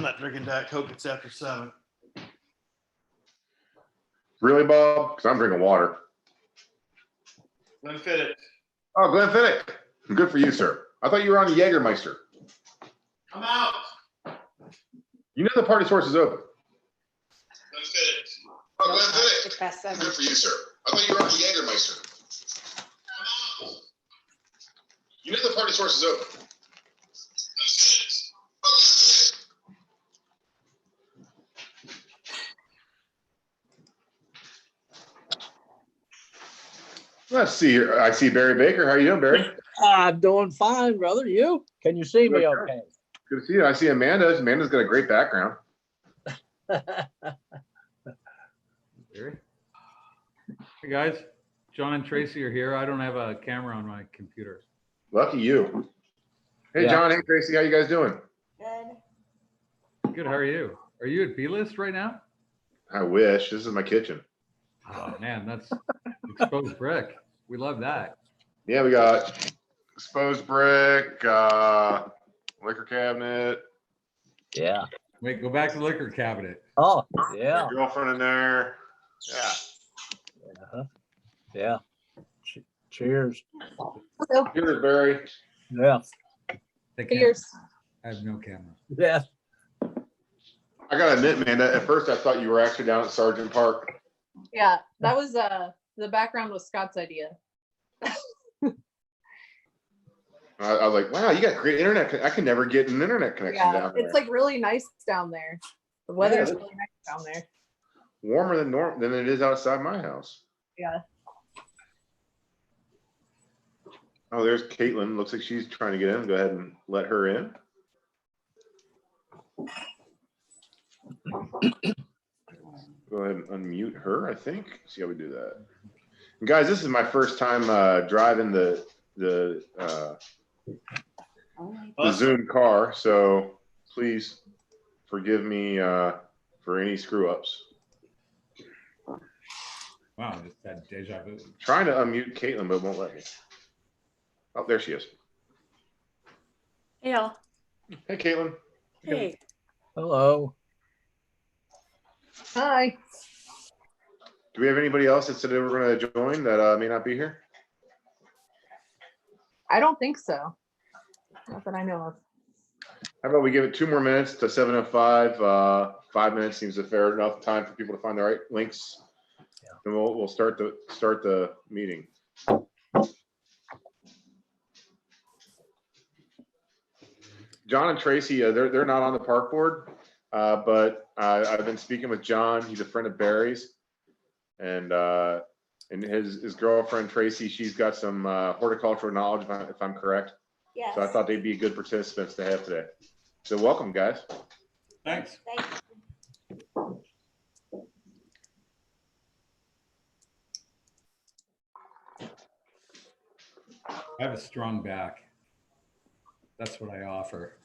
I'm not drinking Diet Coke. It's after 7. Really, Bob? Because I'm drinking water. Glenfiddich. Oh, Glenfiddich. Good for you, sir. I thought you were on the Jägermeister. I'm out. You know the party source is open. Glenfiddich. Oh, Glenfiddich. It's past 7. Good for you, sir. I thought you were on the Jägermeister. I'm out. You know the party source is open. Glenfiddich. Oh, Glenfiddich. Let's see here. I see Barry Baker. How are you doing, Barry? I'm doing fine, brother. You? Can you see me Good, okay? Good to see you. I see Amanda. Amanda's got a great background. Barry? Hey guys, John and Tracy are here. I don't have a camera on my computer. Lucky you. Hey, Yeah. John. Hey, Tracy. How you guys doing? Good. Good, how are you? Are you at B-List right now? I wish. This is my kitchen. Oh man, that's exposed brick. We love that. Yeah, we got exposed brick, liquor cabinet, Yeah. Wait, go back to the liquor cabinet. Oh, yeah. girlfriend in there. Yeah. Uh-huh. Yeah. Cheers. Cheers, Barry. Yeah. They can't- Cheers. I have no camera. Yeah. I gotta admit, Amanda, at first I thought you were actually down at Sergeant Park. Yeah, that was the background was Scott's idea. I was like, wow, you got great internet. I can never get an internet connection Yeah, down there. it's like really nice down there. The weather's really nice down there. Warmer than it is outside my house. Yeah. Oh, there's Caitlin. Looks like she's trying to get in. Go ahead and let her in. Go ahead and unmute her, I think. See how we do that. And guys, this is my first time driving the Zoom car, so please forgive me for any screw ups. Wow, I just had deja vu. Trying to unmute Caitlin, but it won't let me. Oh, there she is. Hey, all. Hey, Caitlin. Hey. Hello. Hi. Do we have anybody else that said they were going to join that may not be here? I don't think so. Not that I know of. How about we give it 2 more minutes to 7:05? 5 minutes seems a fair enough time for people to find the right links. Yeah. And we'll start the meeting. John and Tracy, they're not on the park board, but I've been speaking with John. He's a friend of Barry's, and his girlfriend Tracy, she's got some horticultural knowledge, if I'm correct. Yes. So I thought they'd be good participants to have today. So welcome, guys. Thanks. Thanks. I have a strong back. That's what I offer.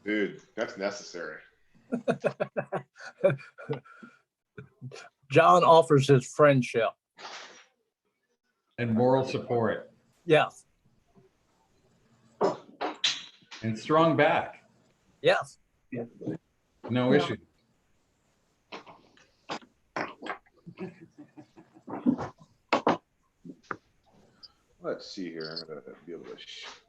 Dude, that's necessary. John offers his friendship. And moral support. Yes. And strong back. Yes. No issue. Let's see here. I'm gonna be able to.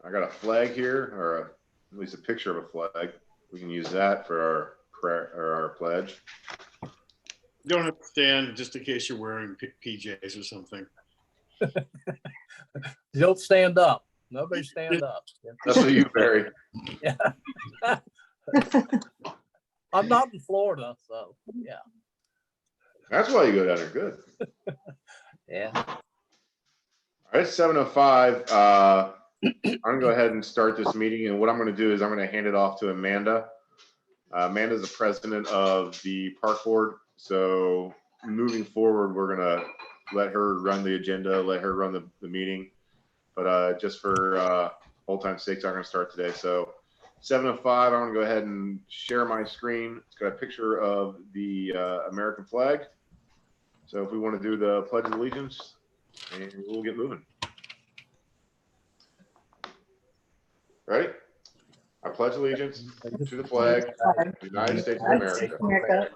I got a flag here, or at least a picture of a flag. We can use that for our prayer or our pledge. You don't have to stand just in case you're wearing PJs or something. Don't stand up. Nobody stand up. That's for you, Barry. Yeah. I'm not in Florida, so yeah. That's why you go down there. Good. Yeah. All right, 7:05. I'm gonna go ahead and start this meeting, and what I'm gonna do is I'm gonna hand it off to Amanda. Amanda's the president of the park board, so moving forward, we're gonna let her run the agenda, let her run the meeting. But just for old time's sake, I'm gonna start today. So 7:05, I'm gonna go ahead and share my screen. It's got a picture of the American flag. So if we want to do the Pledge of Allegiance, and we'll get moving. Ready? I pledge allegiance to the flag of the United States of America, America,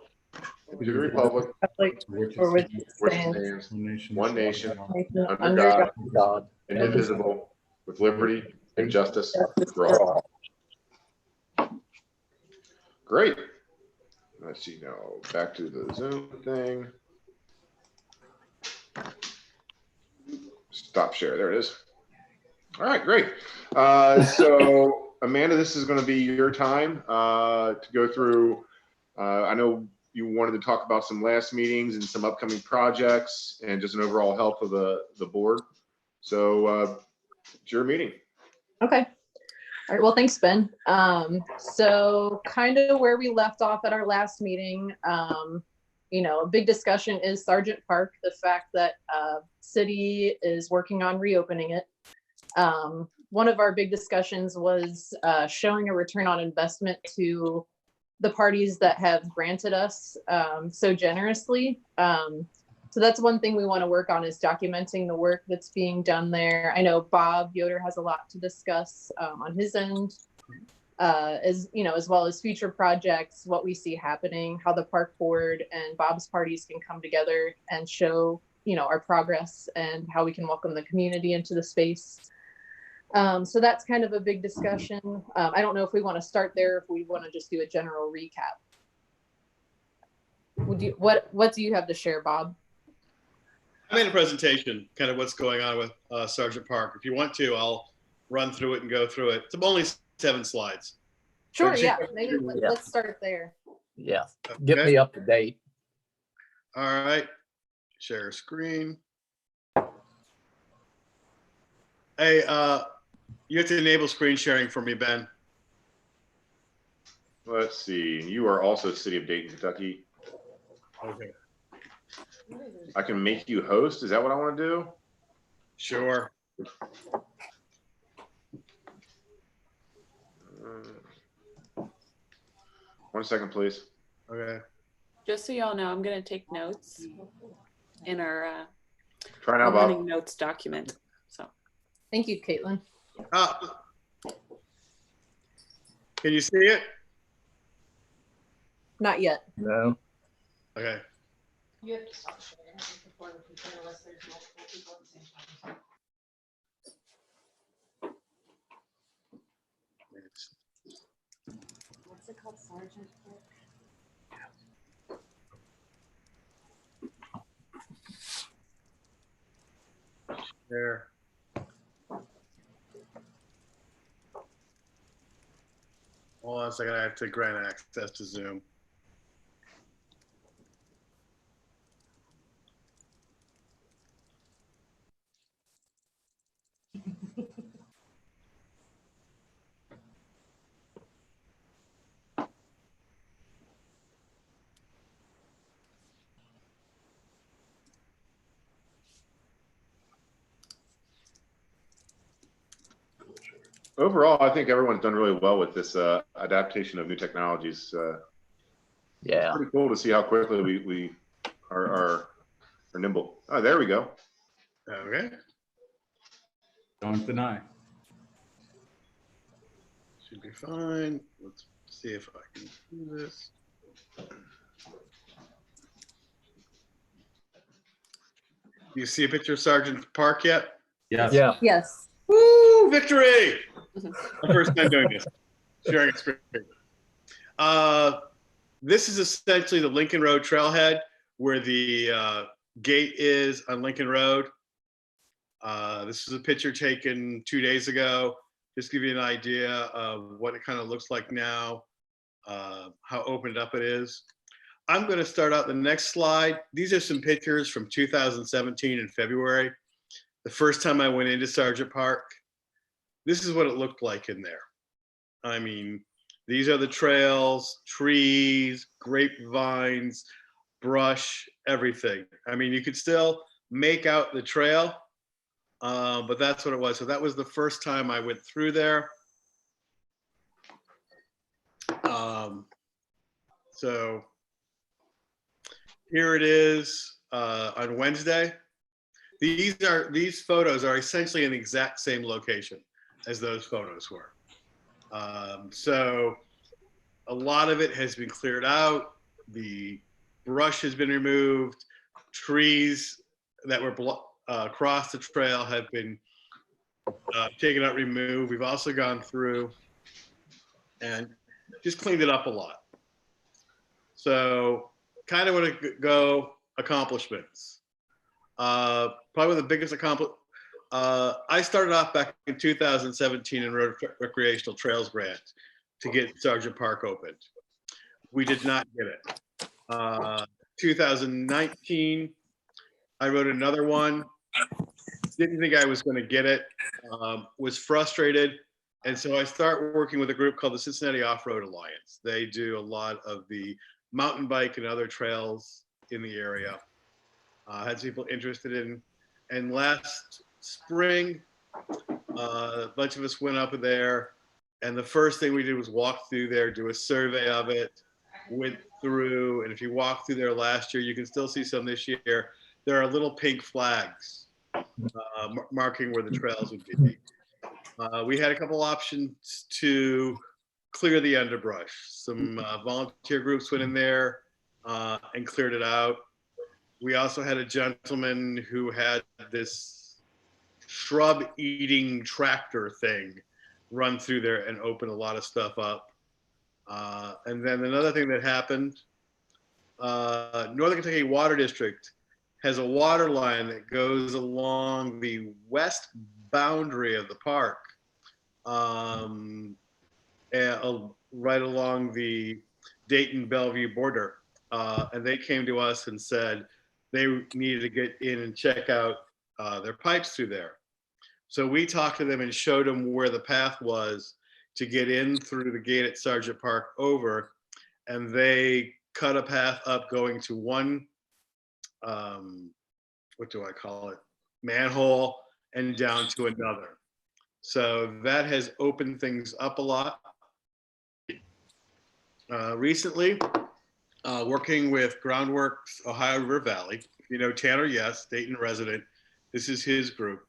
to the republic Republic, for which it which stands, stands one nation, nation, under God, God. indivisible, with liberty and justice justice for for all. all. Great. Let's see now, back to the Zoom thing. Stop share, there it is. All right, great. So Amanda, this is going to be your time to go through. I know you wanted to talk about some last meetings and some upcoming projects and just an overall health of the board. So it's your meeting. Okay. All right. Well, thanks, Ben. So kind of where we left off at our last meeting, a big discussion is Sergeant Park, the fact that city is working on reopening it. One of our big discussions was showing a return on investment to the parties that have granted us so generously. So that's one thing we want to work on, is documenting the work that's being done there. I know Bob Yoder has a lot to discuss on his end, as well as future projects, what we see happening, how the park board and Bob's parties can come together and show, our progress and how we can welcome the community into the space. So that's kind of a big discussion. I don't know if we want to start there, if we want to just do a general recap. What do you have to share, Bob? I made a presentation, kind of what's going on with Sergeant Park. If you want to, I'll run through it and go through it. It's only 7 slides. Sure, yeah. Maybe let's start there. Yeah, get me up to date. All right, share screen. Hey, you have to enable screen sharing for me, Ben. Let's see. You are also City of Dayton, Kentucky. Okay. I can make you host. Is that what I want to do? Sure. 1 second, please. Okay. Just so y'all know, I'm going to take notes in our Try now, Bob. running notes document. So Thank you, Caitlin. Can you see it? Not yet. No. Okay. You have to stop sharing before the computer unless there's multiple people at the same time. What's it called, Sergeant? There. Hold on a second. I have to grant access to Zoom. Overall, I think everyone's done really well with this adaptation of new technologies. Yeah. It's pretty cool to see how quickly we are nimble. Oh, there we go. Okay. Don't deny. Should be fine. Let's see if I can do this. You see a picture of Sergeant Park yet? Yes. Yeah. Yes. Woo! Victory! My first time doing this. Sharing a screen. This is essentially the Lincoln Road trailhead where the gate is on Lincoln Road. This is a picture taken 2 days ago. Just give you an idea of what it kind of looks like now, how opened up it is. I'm going to start out the next slide. These are some pictures from 2017 in February. The first time I went into Sergeant Park, this is what it looked like in there. I mean, these are the trails, trees, grapevines, brush, everything. I mean, you could still make out the trail, but that's what it was. So that was the first time I went through there. So here it is on Wednesday. These photos are essentially in the exact same location as those photos were. So a lot of it has been cleared out. The brush has been removed. Trees that were across the trail have been taken out, removed. We've also gone through and just cleaned it up a lot. So kind of want to go accomplishments. Probably the biggest accomplishment. I started off back in 2017 in Road Recreational Trails Grant to get Sergeant Park opened. We did not get it. 2019, I wrote another one. Didn't think I was going to get it. Was frustrated. And so I start working with a group called the Cincinnati Off-Road Alliance. They do a lot of the mountain bike and other trails in the area. Had people interested in, and last spring, a bunch of us went up there, and the first thing we did was walk through there, do a survey of it, went through, and if you walk through there last year, you can still see some this year. There are little pink flags marking where the trails would be. We had a couple options to clear the underbrush. Some volunteer groups went in there and cleared it out. We also had a gentleman who had this shrub eating tractor thing run through there and open a lot of stuff up. And then another thing that happened, Northern Kentucky Water District has a water line that goes along the west boundary of the park, and, right along the Dayton Bellevue border. And they came to us and said they needed to get in and check out their pipes through there. So we talked to them and showed them where the path was to get in through the gate at Sergeant Park over, and they cut a path up going to one, what do I call it, manhole, and down to another. So that has opened things up a lot. Recently, working with Groundworks Ohio River Valley, you know Tanner, yes, Dayton resident, this is his group,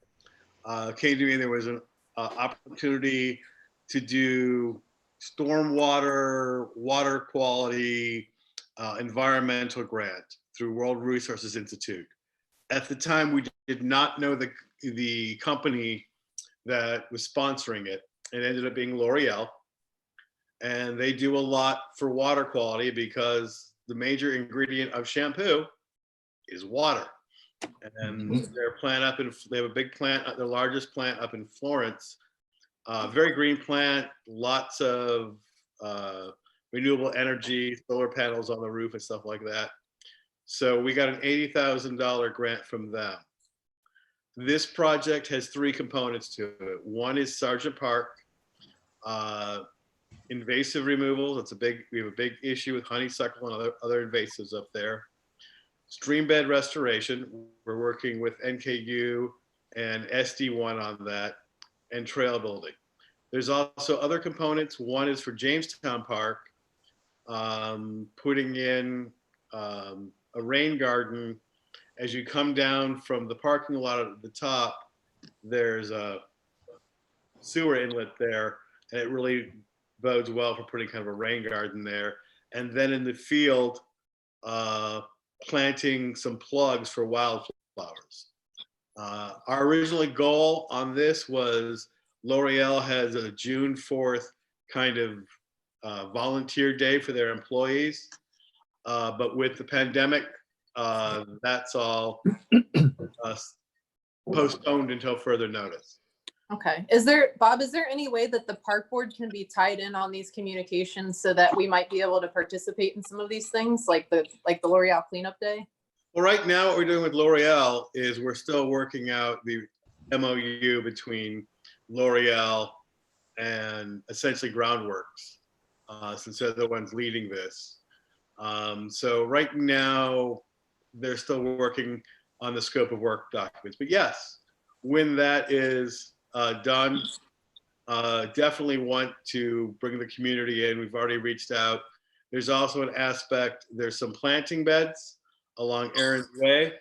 came to me and there was an opportunity to do stormwater, water quality, environmental grant through World Resources Institute. At the time, we did not know the company that was sponsoring it. It ended up being L'Oreal. And they do a lot for water quality because the major ingredient of shampoo is water. And their plant up in, they have a big plant, their largest plant up in Florence, very green plant, lots of renewable energy, solar panels on the roof and stuff like that. So we got an $80,000 grant from them. This project has three components to it. One is Sergeant Park, invasive removal. We have a big issue with honeysuckle and other invasives up there. Stream bed restoration. We're working with NKU and SD1 on that, and trail building. There's also other components. One is for Jamestown Park, putting in a rain garden. As you come down from the parking lot at the top, there's a sewer inlet there, and it really bodes well for putting kind of a rain garden there. And then in the field, planting some plugs for wildflowers. Our original goal on this was L'Oreal has a June 4th kind of volunteer day for their employees. But with the pandemic, that's all postponed until further notice. Okay. Bob, is there any way that the park board can be tied in on these communications so that we might be able to participate in some of these things like the L'Oreal cleanup day? Well, right now what we're doing with L'Oreal is we're still working out the MOU between L'Oreal and essentially Groundworks, since they're the ones leading this. So right now they're still working on the scope of work documents. But yes, when that is done, definitely want to bring the community in. We've already reached out. There's also an aspect, there's some planting beds along Aaron's Way,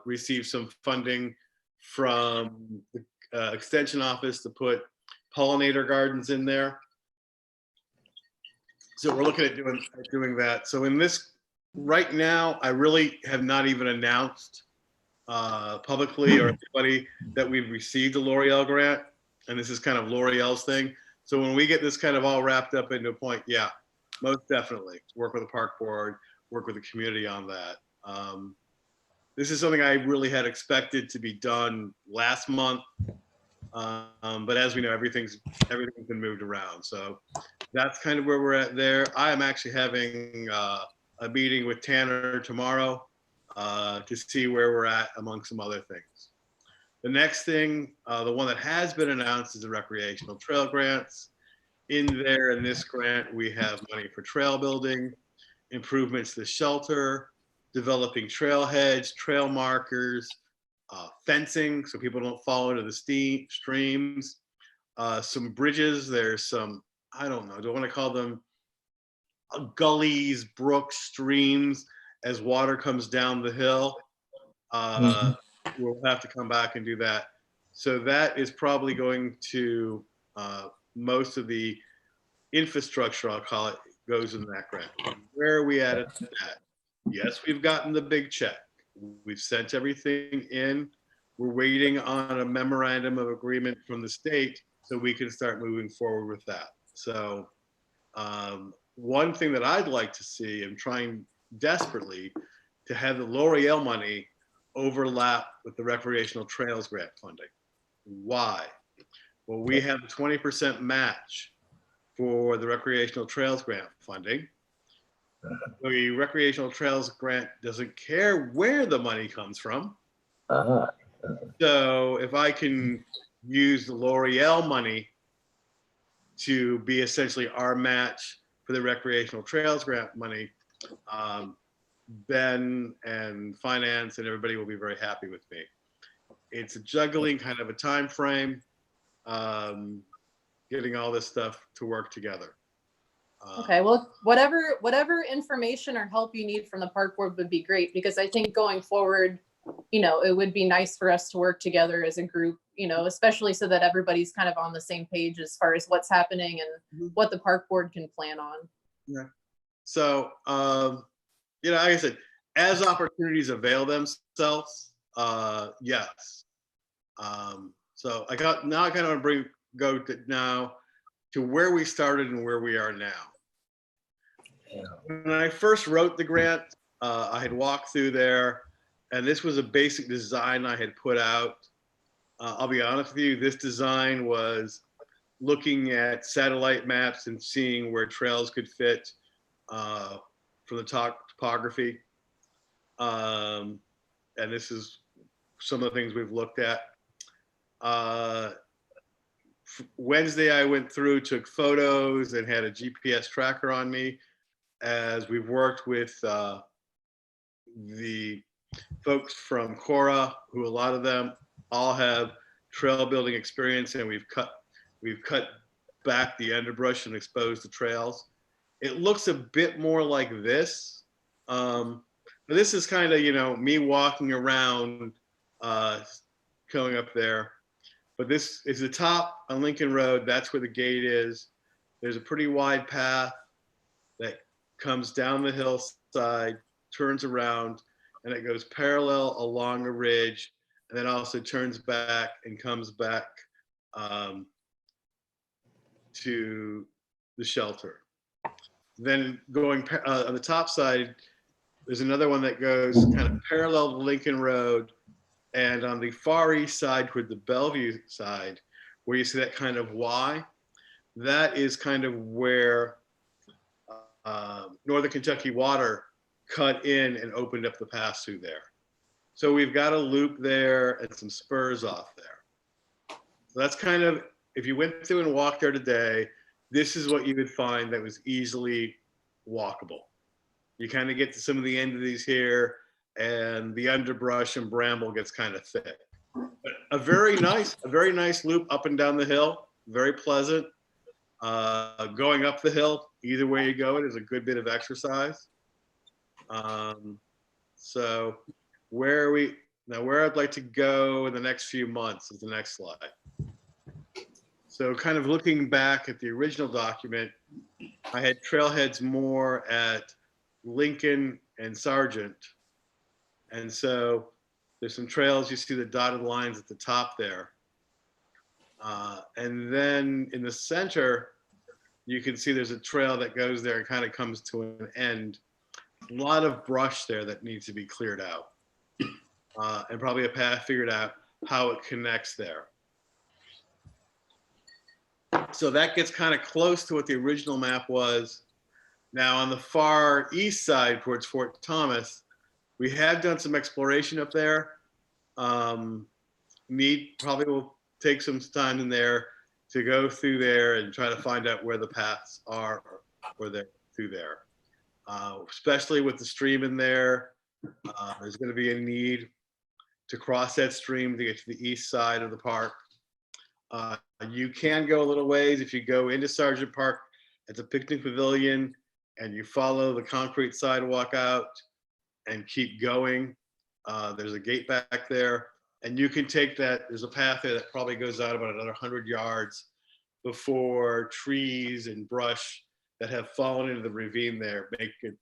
received some funding from the extension office to put pollinator gardens in there. So we're looking at doing that. So in this, right now, I really have not even announced publicly or anybody that we've received a L'Oreal grant. And this is kind of L'Oreal's thing. So when we get this kind of all wrapped up into a point, yeah, most definitely work with the park board, work with the community on that. This is something I really had expected to be done last month. But as we know, everything's been moved around. So that's kind of where we're at there. I am actually having a meeting with Tanner tomorrow to see where we're at among some other things. The next thing, the one that has been announced, is the recreational trail grants. In this grant, we have money for trail building, improvements to the shelter, developing trailheads, trail markers, fencing so people don't fall into the streams, some bridges. There's some, I don't know, do I want to call them gullies, brooks, streams as water comes down the hill. We'll have to come back and do that. So that is probably going to, most of the infrastructure, I'll call it, goes in that grant. Where are we at that? Yes, we've gotten the big check. We've sent everything in. We're waiting on a memorandum of agreement from the state so we can start moving forward with that. So one thing that I'd like to see, I'm trying desperately to have the L'Oreal money overlap with the recreational trails grant funding. Why? Well, we have a 20% match for the recreational trails grant funding. The recreational trails grant doesn't care where the money comes from. So if I can use the L'Oreal money to be essentially our match for the recreational trails grant money, Ben and finance and everybody will be very happy with me. It's a juggling kind of a time frame, getting all this stuff to work together. Okay, well, whatever information or help you need from the park board would be great, because I think going forward, it would be nice for us to work together as a group, especially so that everybody's kind of on the same page as far as what's happening and what the park board can plan on. Yeah. So, like I said, as opportunities avail themselves, yes. So I kind of want to go to where we started and where we are now. Yeah. When I first wrote the grant, I had walked through there, and this was a basic design I had put out. I'll be honest with you, this design was looking at satellite maps and seeing where trails could fit from the topography. And this is some of the things we've looked at. Wednesday, I went through, took photos, and had a GPS tracker on me as we've worked with the folks from Cora, who a lot of them all have trail building experience, and we've cut back the underbrush and exposed the trails. It looks a bit more like this. But this is kind of, me walking around, going up there. But this is the top on Lincoln Road. That's where the gate is. There's a pretty wide path that comes down the hillside, turns around, and it goes parallel along a ridge, and then also turns back and comes back to the shelter. Then going on the top side, there's another one that goes kind of parallel to Lincoln Road, and on the far east side toward the Bellevue side, where you see that kind of Y, that is kind of where Northern Kentucky Water cut in and opened up the pass through there. So we've got a loop there and some spurs off there. So that's kind of, if you went through and walked there today, this is what you would find that was easily walkable. You kind of get to some of the end of these here, and the underbrush and bramble gets kind of thick. But a very nice loop up and down the hill, very pleasant. Going up the hill, either way you go, it is a good bit of exercise. So where I'd like to go in the next few months is the next slide. So kind of looking back at the original document, I had trailheads more at Lincoln and Sargent. And so there's some trails, you see the dotted lines at the top there. And then in the center, you can see there's a trail that goes there and kind of comes to an end. A lot of brush there that needs to be cleared out. And probably a path figured out how it connects there. So that gets kind of close to what the original map was. Now on the far east side towards Fort Thomas, we have done some exploration up there. Probably will take some time in there to go through there and try to find out where the paths are or they're through there. Especially with the stream in there, there's going to be a need to cross that stream to get to the east side of the park. You can go a little ways if you go into Sargent Park at the picnic pavilion and you follow the concrete sidewalk out and keep going. There's a gate back there and you can take that. There's a path there that probably goes out about another 100 yards before trees and brush that have fallen into the ravine there make it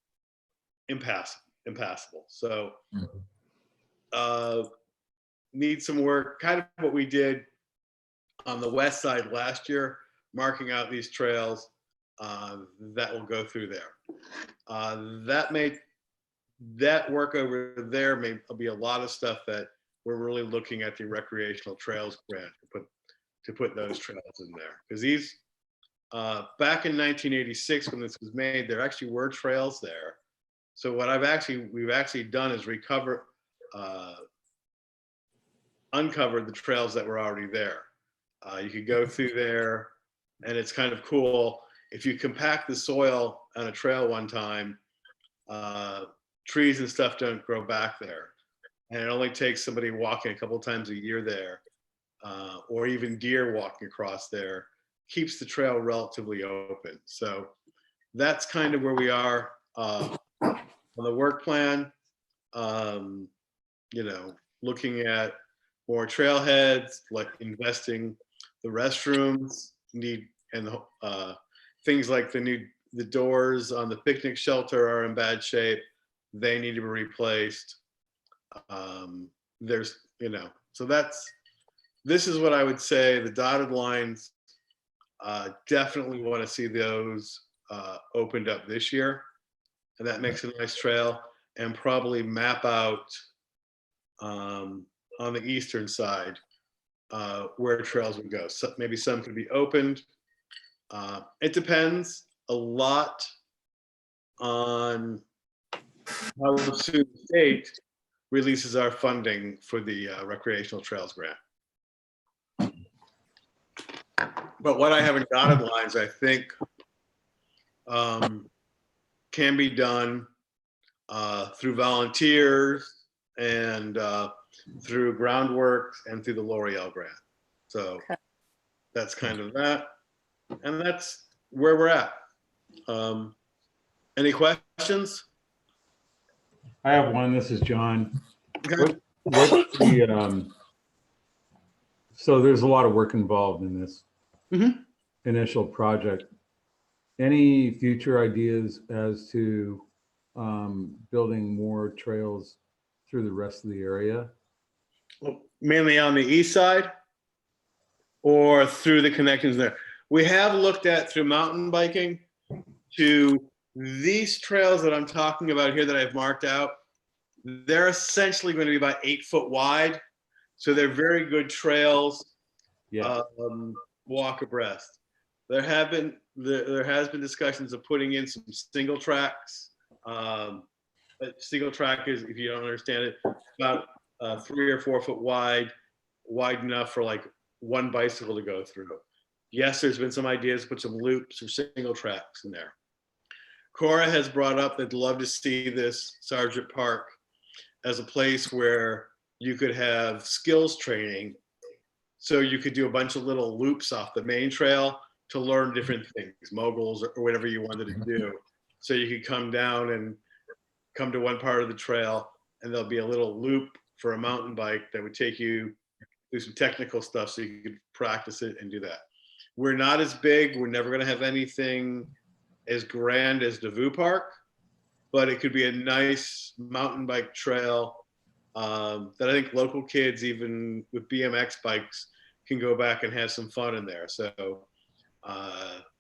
impassable. So need some work, kind of what we did on the west side last year, marking out these trails that will go through there. That work over there may be a lot of stuff that we're really looking at the recreational trails grant to put those trails in there. Because these, back in 1986 when this was made, there actually were trails there. So what we've actually done is uncovered the trails that were already there. You could go through there and it's kind of cool. If you compact the soil on a trail one time, trees and stuff don't grow back there. And it only takes somebody walking a couple times a year there, or even deer walking across there, keeps the trail relatively open. So that's kind of where we are on the work plan. Looking at more trailheads, like investing the restrooms and things like the doors on the picnic shelter are in bad shape. They need to be replaced. So this is what I would say. The dotted lines, definitely want to see those opened up this year. And that makes a nice trail, and probably map out on the eastern side where trails would go. So maybe some could be opened. It depends a lot on how soon the state releases our funding for the recreational trails grant. But what I have in dotted lines, I think can be done through volunteers and through groundwork and through the L'Oreal grant. So that's kind of that. And that's where we're at. Any questions? I have one. This is John. Okay. What's the, so there's a lot of work involved in this initial project. Any future ideas as to building more trails through the rest of the area? Well, mainly on the east side or through the connections there. We have looked at through mountain biking to these trails that I'm talking about here that I've marked out. They're essentially going to be about 8 foot wide. So they're very good trails. Yeah. Walk abreast. There has been discussions of putting in some single tracks. But single track is, if you don't understand it, about 3 or 4 foot wide enough for like one bicycle to go through. Yes, there's been some ideas to put some loops or single tracks in there. Cora has brought up they'd love to see this Sargent Park as a place where you could have skills training. So you could do a bunch of little loops off the main trail to learn different things, moguls or whatever you wanted to do. So you could come down and come to one part of the trail and there'll be a little loop for a mountain bike that would take you through some technical stuff so you could practice it and do that. we're not as big. We're never going to have anything as grand as Nauvoo Park, but it could be a nice mountain bike trail that I think local kids, even with BMX bikes, can go back and have some fun in there. So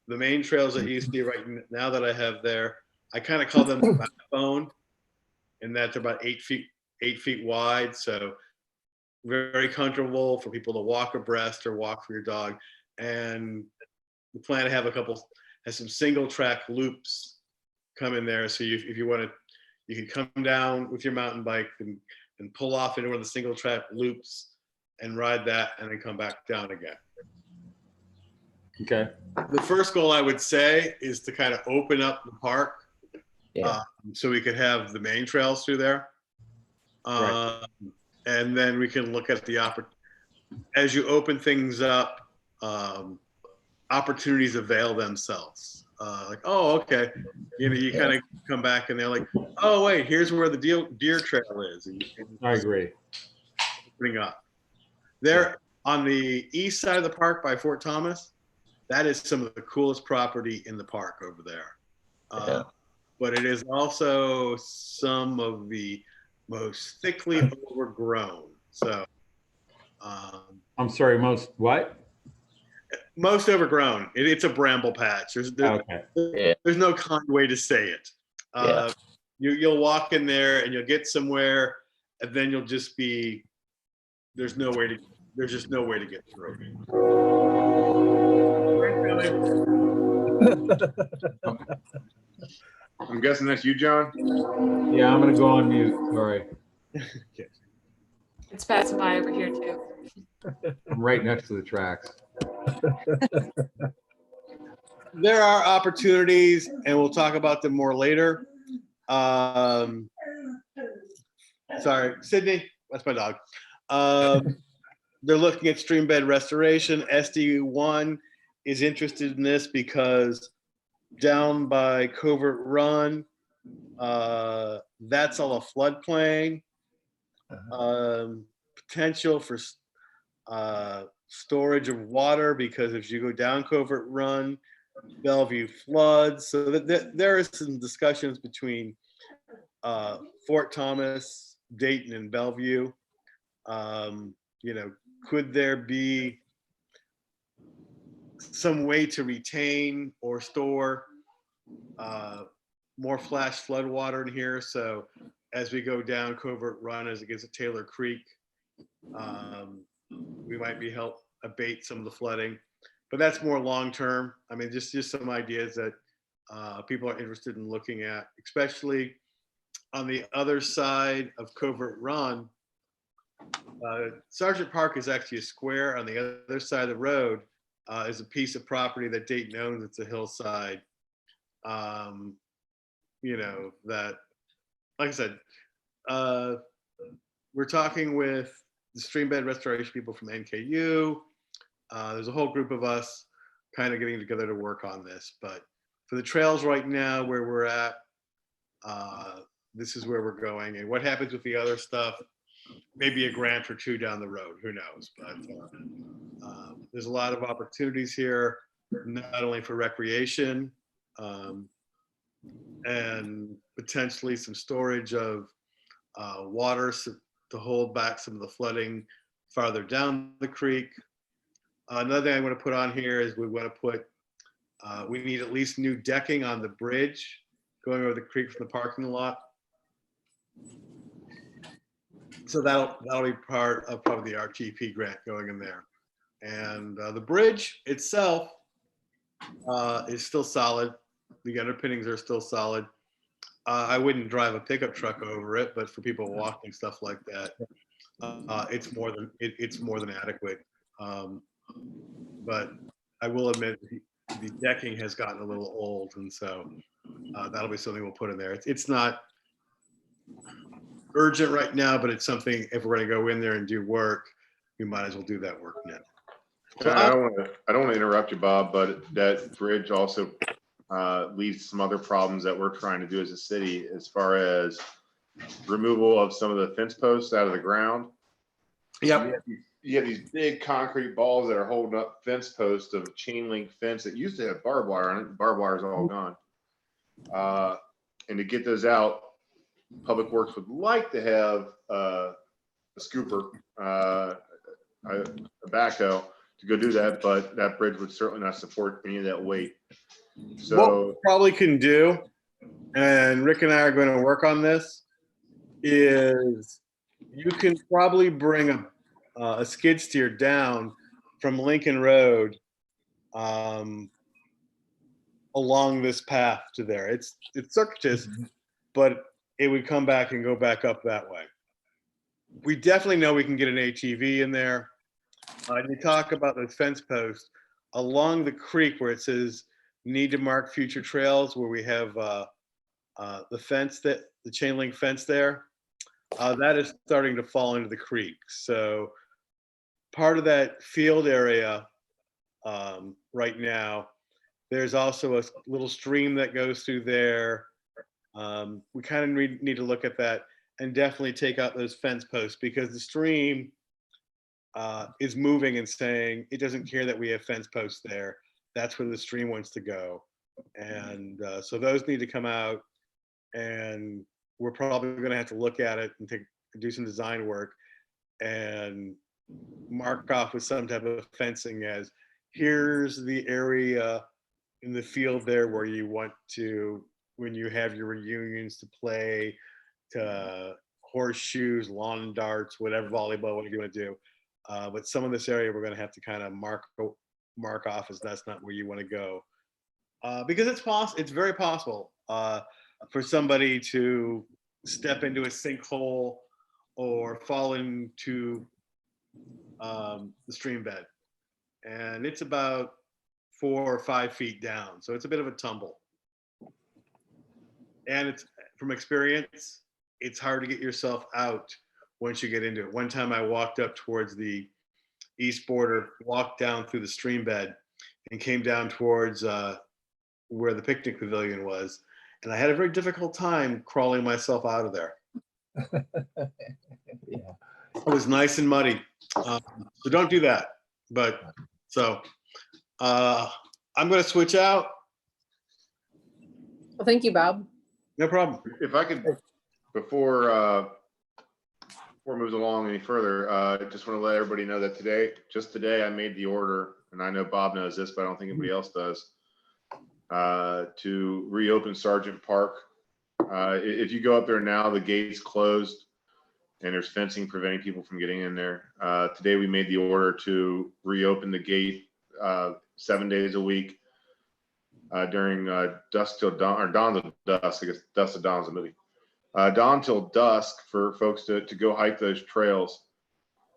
the main trails that you see right now that I have there, I kind of call them the backbone, in that they're about 8 feet wide. So very comfortable for people to walk abreast or walk for your dog. And we plan to have some single track loops come in there. So if you want to, you can come down with your mountain bike and pull off into one of the single track loops and ride that and then come back down again. Okay. The first goal I would say is to kind of open up the park Yeah. so we could have the main trails through there. Right. And then we can look at the as you open things up, opportunities avail themselves. Like, oh, okay. You know, you kind of come back and they're like, oh, wait, here's where the deer trail is. And I agree. bring up. There on the east side of the park by Fort Thomas, that is some of the coolest property in the park over there. Yeah. But it is also some of the most thickly overgrown. So I'm sorry, most what? most overgrown. It's a bramble patch. Okay. There's no kind way to say it. Yeah. You'll walk in there and you'll get somewhere, and then you'll just be there's just no way to get through. I'm guessing that's you, John? Yeah, I'm gonna go on mute. Sorry. It's passing by over here too. I'm right next to the tracks. There are opportunities, and we'll talk about them more later. Sorry, Sydney, that's my dog. They're looking at stream bed restoration. SD1 is interested in this because down by Covert Run, that's all a floodplain. Potential for storage of water, because if you go down Covert Run, Bellevue floods. So there is some discussions between Fort Thomas, Dayton, and Bellevue. You know, could there be some way to retain or store more flash flood water in here? So as we go down Covert Run, as it gets to Taylor Creek, we might be help abate some of the flooding, but that's more long-term. I mean, just some ideas that people are interested in looking at, especially on the other side of Covert Run. Sergeant Park is actually a square. On the other side of the road is a piece of property that Dayton owns. It's a hillside. You know, that, like I said, we're talking with the stream bed restoration people from NKU. There's a whole group of us kind of getting together to work on this. But for the trails right now, where we're at, this is where we're going. And what happens with the other stuff, maybe a grant or two down the road, who knows? But there's a lot of opportunities here, not only for recreation, and potentially some storage of water to hold back some of the flooding farther down the creek. Another thing I want to put on here is we want to put, we need at least new decking on the bridge going over the creek from the parking lot. So that'll be part of probably the RTP grant going in there. And the bridge itself is still solid. The underpinnings are still solid. I wouldn't drive a pickup truck over it, but for people walking, stuff like that, it's more than adequate. But I will admit the decking has gotten a little old, and so that'll be something we'll put in there. It's not urgent right now, but it's something, if we're going to go in there and do work, we might as well do that work now. So I don't want to interrupt you, Bob, but that bridge also leads to some other problems that we're trying to do as a city, as far as removal of some of the fence posts out of the ground. Yep. you have these big concrete balls that are holding up fence posts of chain link fence that used to have barbed wire on it. Barbed wire is all gone. And to get those out, Public Works would like to have a scooper, a backhoe to go do that, but that bridge would certainly not support any of that weight. What we So probably can do, and Rick and I are going to work on this, is you can probably bring a skid steer down from Lincoln Road along this path to there. It's circuitous, but it would come back and go back up that way. We definitely know we can get an ATV in there. And you talk about the fence post along the creek where it says need to mark future trails, where we have the fence, that the chain link fence there, that is starting to fall into the creek. So part of that field area right now, there's also a little stream that goes through there. We kind of need to look at that and definitely take out those fence posts, because the stream is moving and saying it doesn't care that we have fence posts there. That's where the stream wants to go. And so those need to come out, and we're probably going to have to look at it and do some design work and mark off with some type of fencing as here's the area in the field there where you want to, when you have your reunions, to play, to horseshoes, lawn darts, whatever, volleyball, whatever you want to do. But some of this area we're going to have to kind of mark off as that's not where you want to go, because it's very possible for somebody to step into a sinkhole or fall into the stream bed, and it's about 4 or 5 feet down, so it's a bit of a tumble. And it's, from experience, it's hard to get yourself out once you get into it. One time I walked up towards the east border, walked down through the stream bed, and came down towards where the picnic pavilion was, and I had a very difficult time crawling myself out of there. Yeah. It was nice and muddy, so don't do that. But so I'm going to switch out. Well, thank you, Bob. No problem. if I could, before it moves along any further, I just want to let everybody know that today, I made the order, and I know Bob knows this, but I don't think anybody else does, to reopen Sergeant Park. If you go up there now, the gate's closed and there's fencing preventing people from getting in there. Today we made the order to reopen the gate 7 days a week during dusk till dawn, or dawn till dusk. I guess dusk to dawn's a movie. Dawn till dusk for folks to go hike those trails.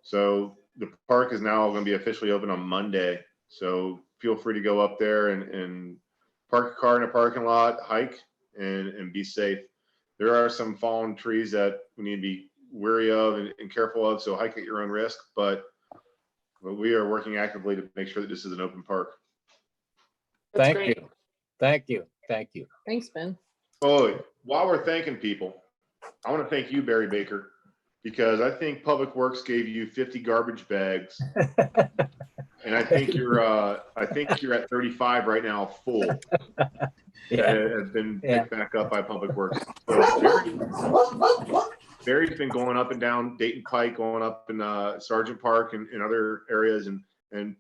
So the park is now going to be officially open on Monday. So feel free to go up there and park a car in a parking lot, hike, and be safe. There are some fallen trees that we need to be wary of and careful of, so hike at your own risk, but we are working actively to make sure that this is an open park. That's Thank great. you. Thank you. Thank you. Thanks, Ben. Oh, while we're thanking people, I want to thank you, Barry Baker, because I think Public Works gave you 50 garbage bags, and I think you're at 35 right now, full. Yeah. That has been picked back up by Public Works. So Barry's been going up and down Dayton Pike, going up in Sergeant Park and other areas, and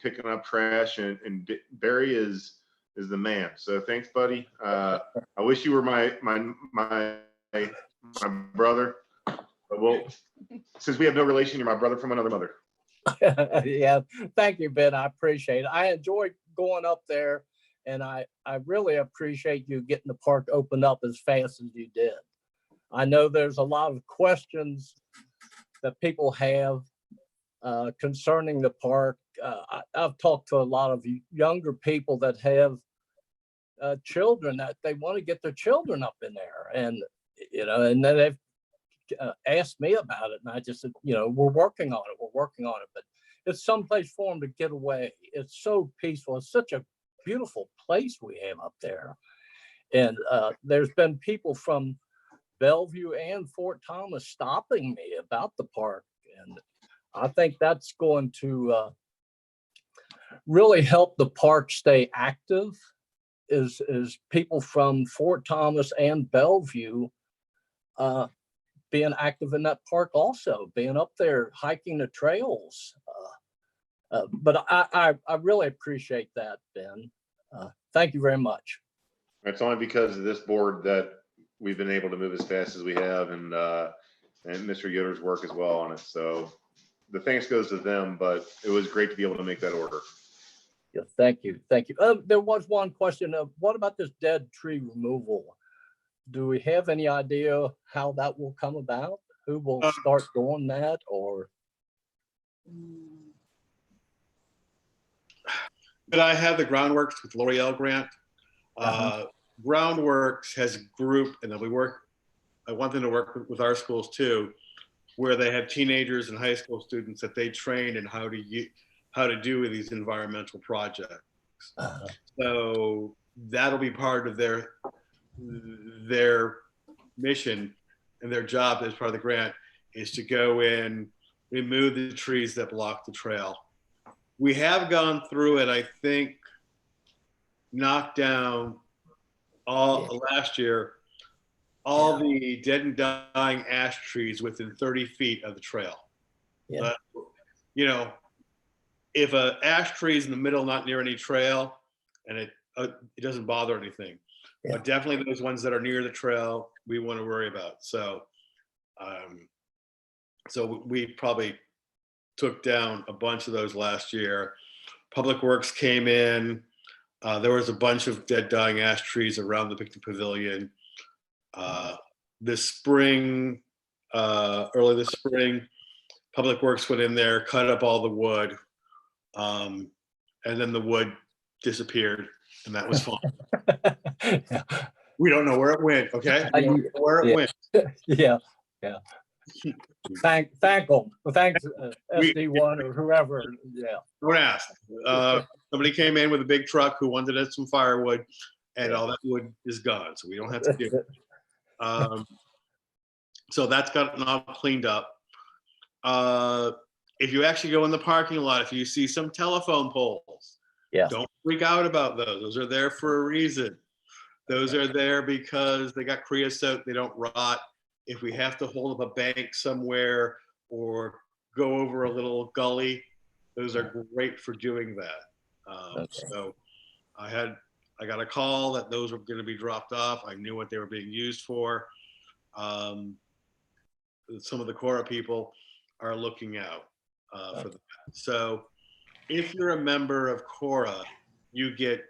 picking up trash. And Barry is the man. So thanks, buddy. I wish you were my brother, but since we have no relation, you're my brother from another mother. Yeah. Thank you, Ben. I appreciate it. I enjoyed going up there, and I really appreciate you getting the park opened up as fast as you did. I know there's a lot of questions that people have concerning the park. I've talked to a lot of younger people that have children that they want to get their children up in there, and and then they've asked me about it, and I just said, we're working on it, but it's someplace for them to get away. It's so peaceful. It's such a beautiful place we have up there, and there's been people from Bellevue and Fort Thomas stopping me about the park, and I think that's going to really help the park stay active. Is people from Fort Thomas and Bellevue being active in that park, also being up there hiking the trails. But I really appreciate that, Ben. Thank you very much. It's only because of this board that we've been able to move as fast as we have, and Mr. Yoder's work as well on it. So the thanks goes to them, but it was great to be able to make that order. Yeah, thank you. Thank you. There was one question of what about this dead tree removal? Do we have any idea how that will come about? Who will start doing that, or? But I have the Groundworks with L'Oreal grant. Groundworks has a group, and then I want them to work with our schools too, where they have teenagers and high school students that they train in how to do with these environmental projects. So that'll be part of their mission, and their job as part of the grant is to go in, remove the trees that block the trail. We have gone through it, I think, knocked down last year, all the dead and dying ash trees within 30 feet of the trail. Yeah. You know, if a ash tree is in the middle, not near any trail, and it doesn't bother anything. Yeah. But definitely those ones that are near the trail, we want to worry about. So, so we probably took down a bunch of those last year. Public Works came in. There was a bunch of dead, dying ash trees around the picnic pavilion. This spring, early this spring, Public Works went in there, cut up all the wood, and then the wood disappeared, and that was fine. We don't know where it went. Okay, we don't know where it went. Yeah. Thanks, SD1 or whoever. Yeah. Don't ask. Somebody came in with a big truck who wanted some firewood, and all that wood is gone, so we don't have to do it. So that's gotten all cleaned up. If you actually go in the parking lot, if you see some telephone poles, don't freak out about those. Those are there for a reason. Those are there because they got creosote, they don't rot. If we have to hold up a bank somewhere or go over a little gully, those are great for doing that. So I got a call that those were going to be dropped off. I knew what they were being used for. Some of the Cora people are looking out for that. So if you're a member of Cora, you get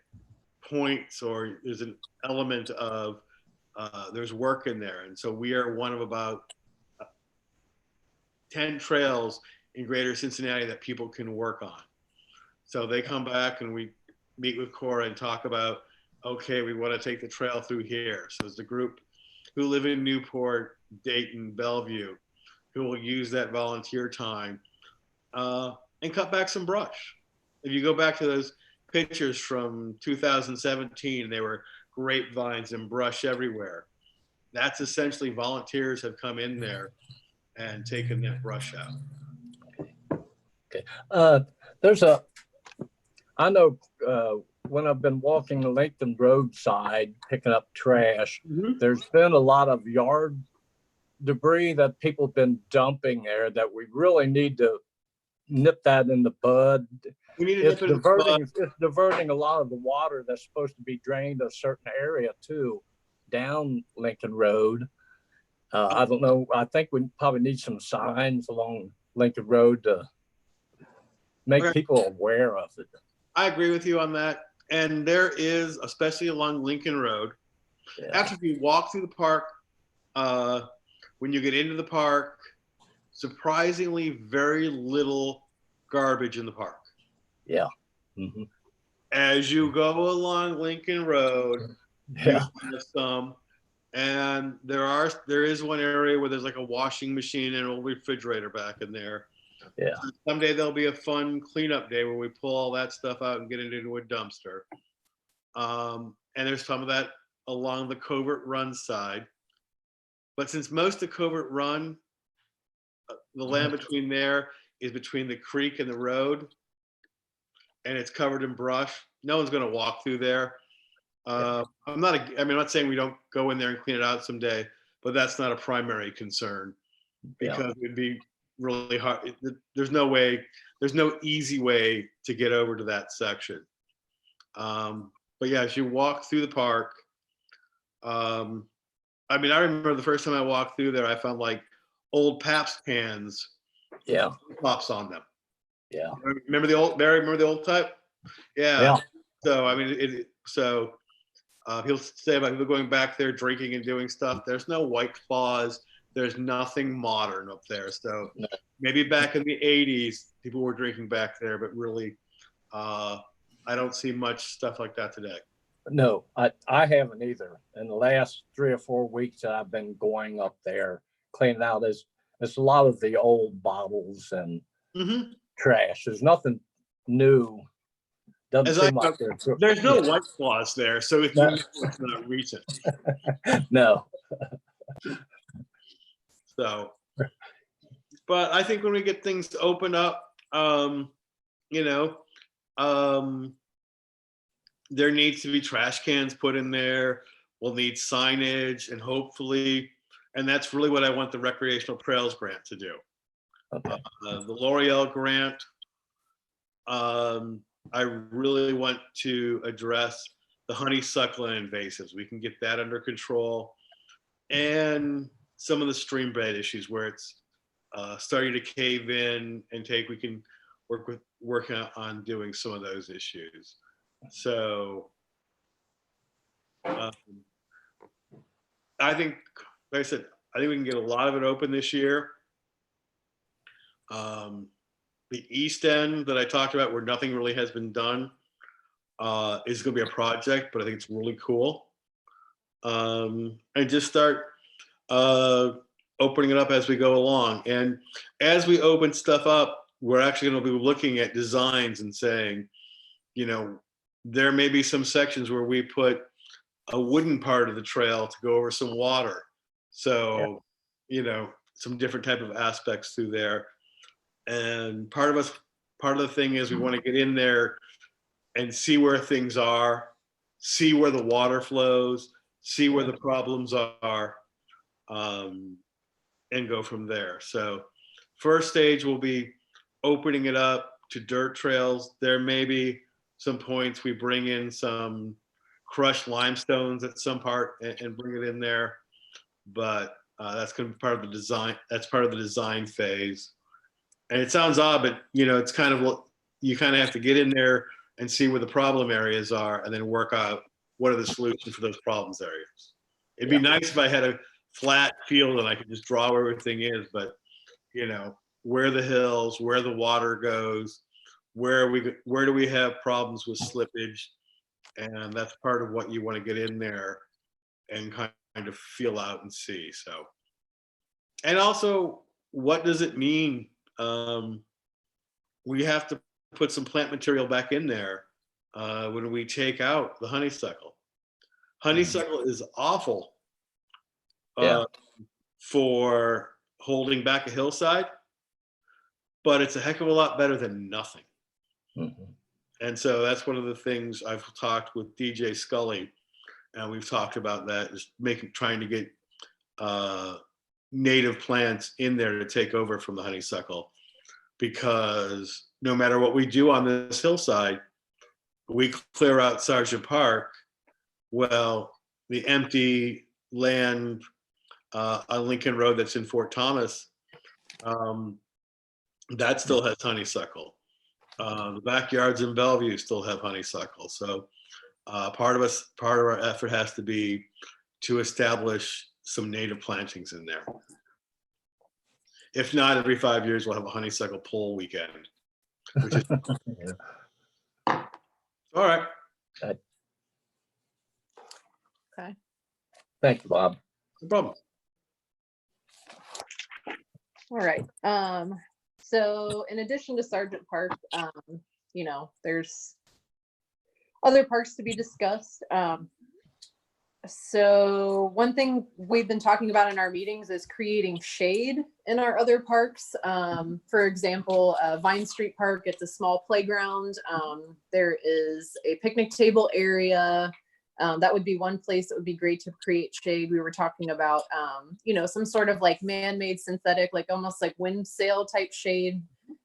points, or there's an element of there's work in there. And so we are one of about 10 trails in greater Cincinnati that people can work on. So they come back and we meet with Cora and talk about, okay, we want to take the trail through here. So it's the group who live in Newport, Dayton, Bellevue, who will use that volunteer time and cut back some brush. If you go back to those pictures from 2017, they were grapevines and brush everywhere. That's essentially volunteers have come in there and taken that brush out. Okay. I know when I've been walking the Lincoln Road side picking up trash, there's been a lot of yard debris that people have been dumping there that we really need to nip that in the bud. It's diverting a lot of the water that's supposed to be drained a certain area too, down Lincoln Road. I don't know. I think we probably need some signs along Lincoln Road to make people aware of it. I agree with you on that. And there is, especially along Lincoln Road, after you walk through the park, when you get into the park, surprisingly very little garbage in the park. Yeah. As you go along Lincoln Road, you have some, and there is one area where there's like a washing machine and an old refrigerator back in there. Yeah. So someday there'll be a fun cleanup day where we pull all that stuff out and get it into a dumpster. And there's some of that along the Covert Run side. But since most of Covert Run, the land between there is between the creek and the road, and it's covered in brush. No one's going to walk through there. I'm not saying we don't go in there and clean it out someday, but that's not a primary concern because it'd be really hard. There's no easy way to get over to that section. But yeah, as you walk through the park, I remember the first time I walked through there, I found like old Pabst cans, pops on them. Yeah. Remember the old type? Yeah. So he'll say about people going back there drinking and doing stuff. There's no White Claws. There's nothing modern up there. So No. maybe back in the 80s, people were drinking back there, but really, I don't see much stuff like that today. No, I haven't either. In the last 3 or 4 weeks that I've been going up there, cleaning out, there's a lot of the old bottles and trash. There's nothing new. Doesn't seem like there's no White Claws there, so it's not recent. No. So, but I think when we get things open up, there needs to be trash cans put in there. We'll need signage, and hopefully, and that's really what I want the recreational trails grant to do. Okay. The L'Oreal grant, I really want to address the honeysuckle and invasives. We can get that under control, and some of the stream bed issues where it's starting to cave in and we can work on doing some of those issues. So I think, like I said, I think we can get a lot of it open this year. The east end that I talked about, where nothing really has been done, is going to be a project, but I think it's really cool. And just start opening it up as we go along. And as we open stuff up, we're actually going to be looking at designs and saying, there may be some sections where we put a wooden part of the trail to go over some water. So, some different type of aspects through there. And part of the thing is we want to get in there and see where things are, see where the water flows, see where the problems are, and go from there. So first stage will be opening it up to dirt trails. There may be some points we bring in some crushed limestones at some part and bring it in there. But that's going to be part of the design. That's part of the design phase. And it sounds odd, but it's kind of what you kind of have to get in there and see where the problem areas are, and then work out what are the solutions for those problems areas. It'd be nice if I had a flat field and I could just draw where everything is, but where the hills, where the water goes, where do we have problems with slippage, and that's part of what you want to get in there and kind of feel out and see. So, and also, what does it mean? We have to put some plant material back in there when we take out the honeysuckle. Honeysuckle is awful for holding back a hillside, but it's a heck of a lot better than nothing. And so that's one of the things I've talked with DJ Scully, and we've talked about that, is trying to get native plants in there to take over from the honeysuckle, because no matter what we do on this hillside, we clear out Sergeant Park, well, the empty land on Lincoln Road that's in Fort Thomas, that still has honeysuckle. The backyards in Bellevue still have honeysuckle. So part of our effort has to be to establish some native plantings in there. If not, every 5 years we'll have a honeysuckle pull weekend, which is all right. Okay. Thank you, Bob. No problem. All right. So in addition to Sergeant Park, there's other parks to be discussed. So one thing we've been talking about in our meetings is creating shade in our other parks. For example, Vine Street Park, it's a small playground. There is a picnic table area. That would be one place that would be great to create shade. We were talking about, you know, some sort of like man-made synthetic, like almost like wind sail type shade.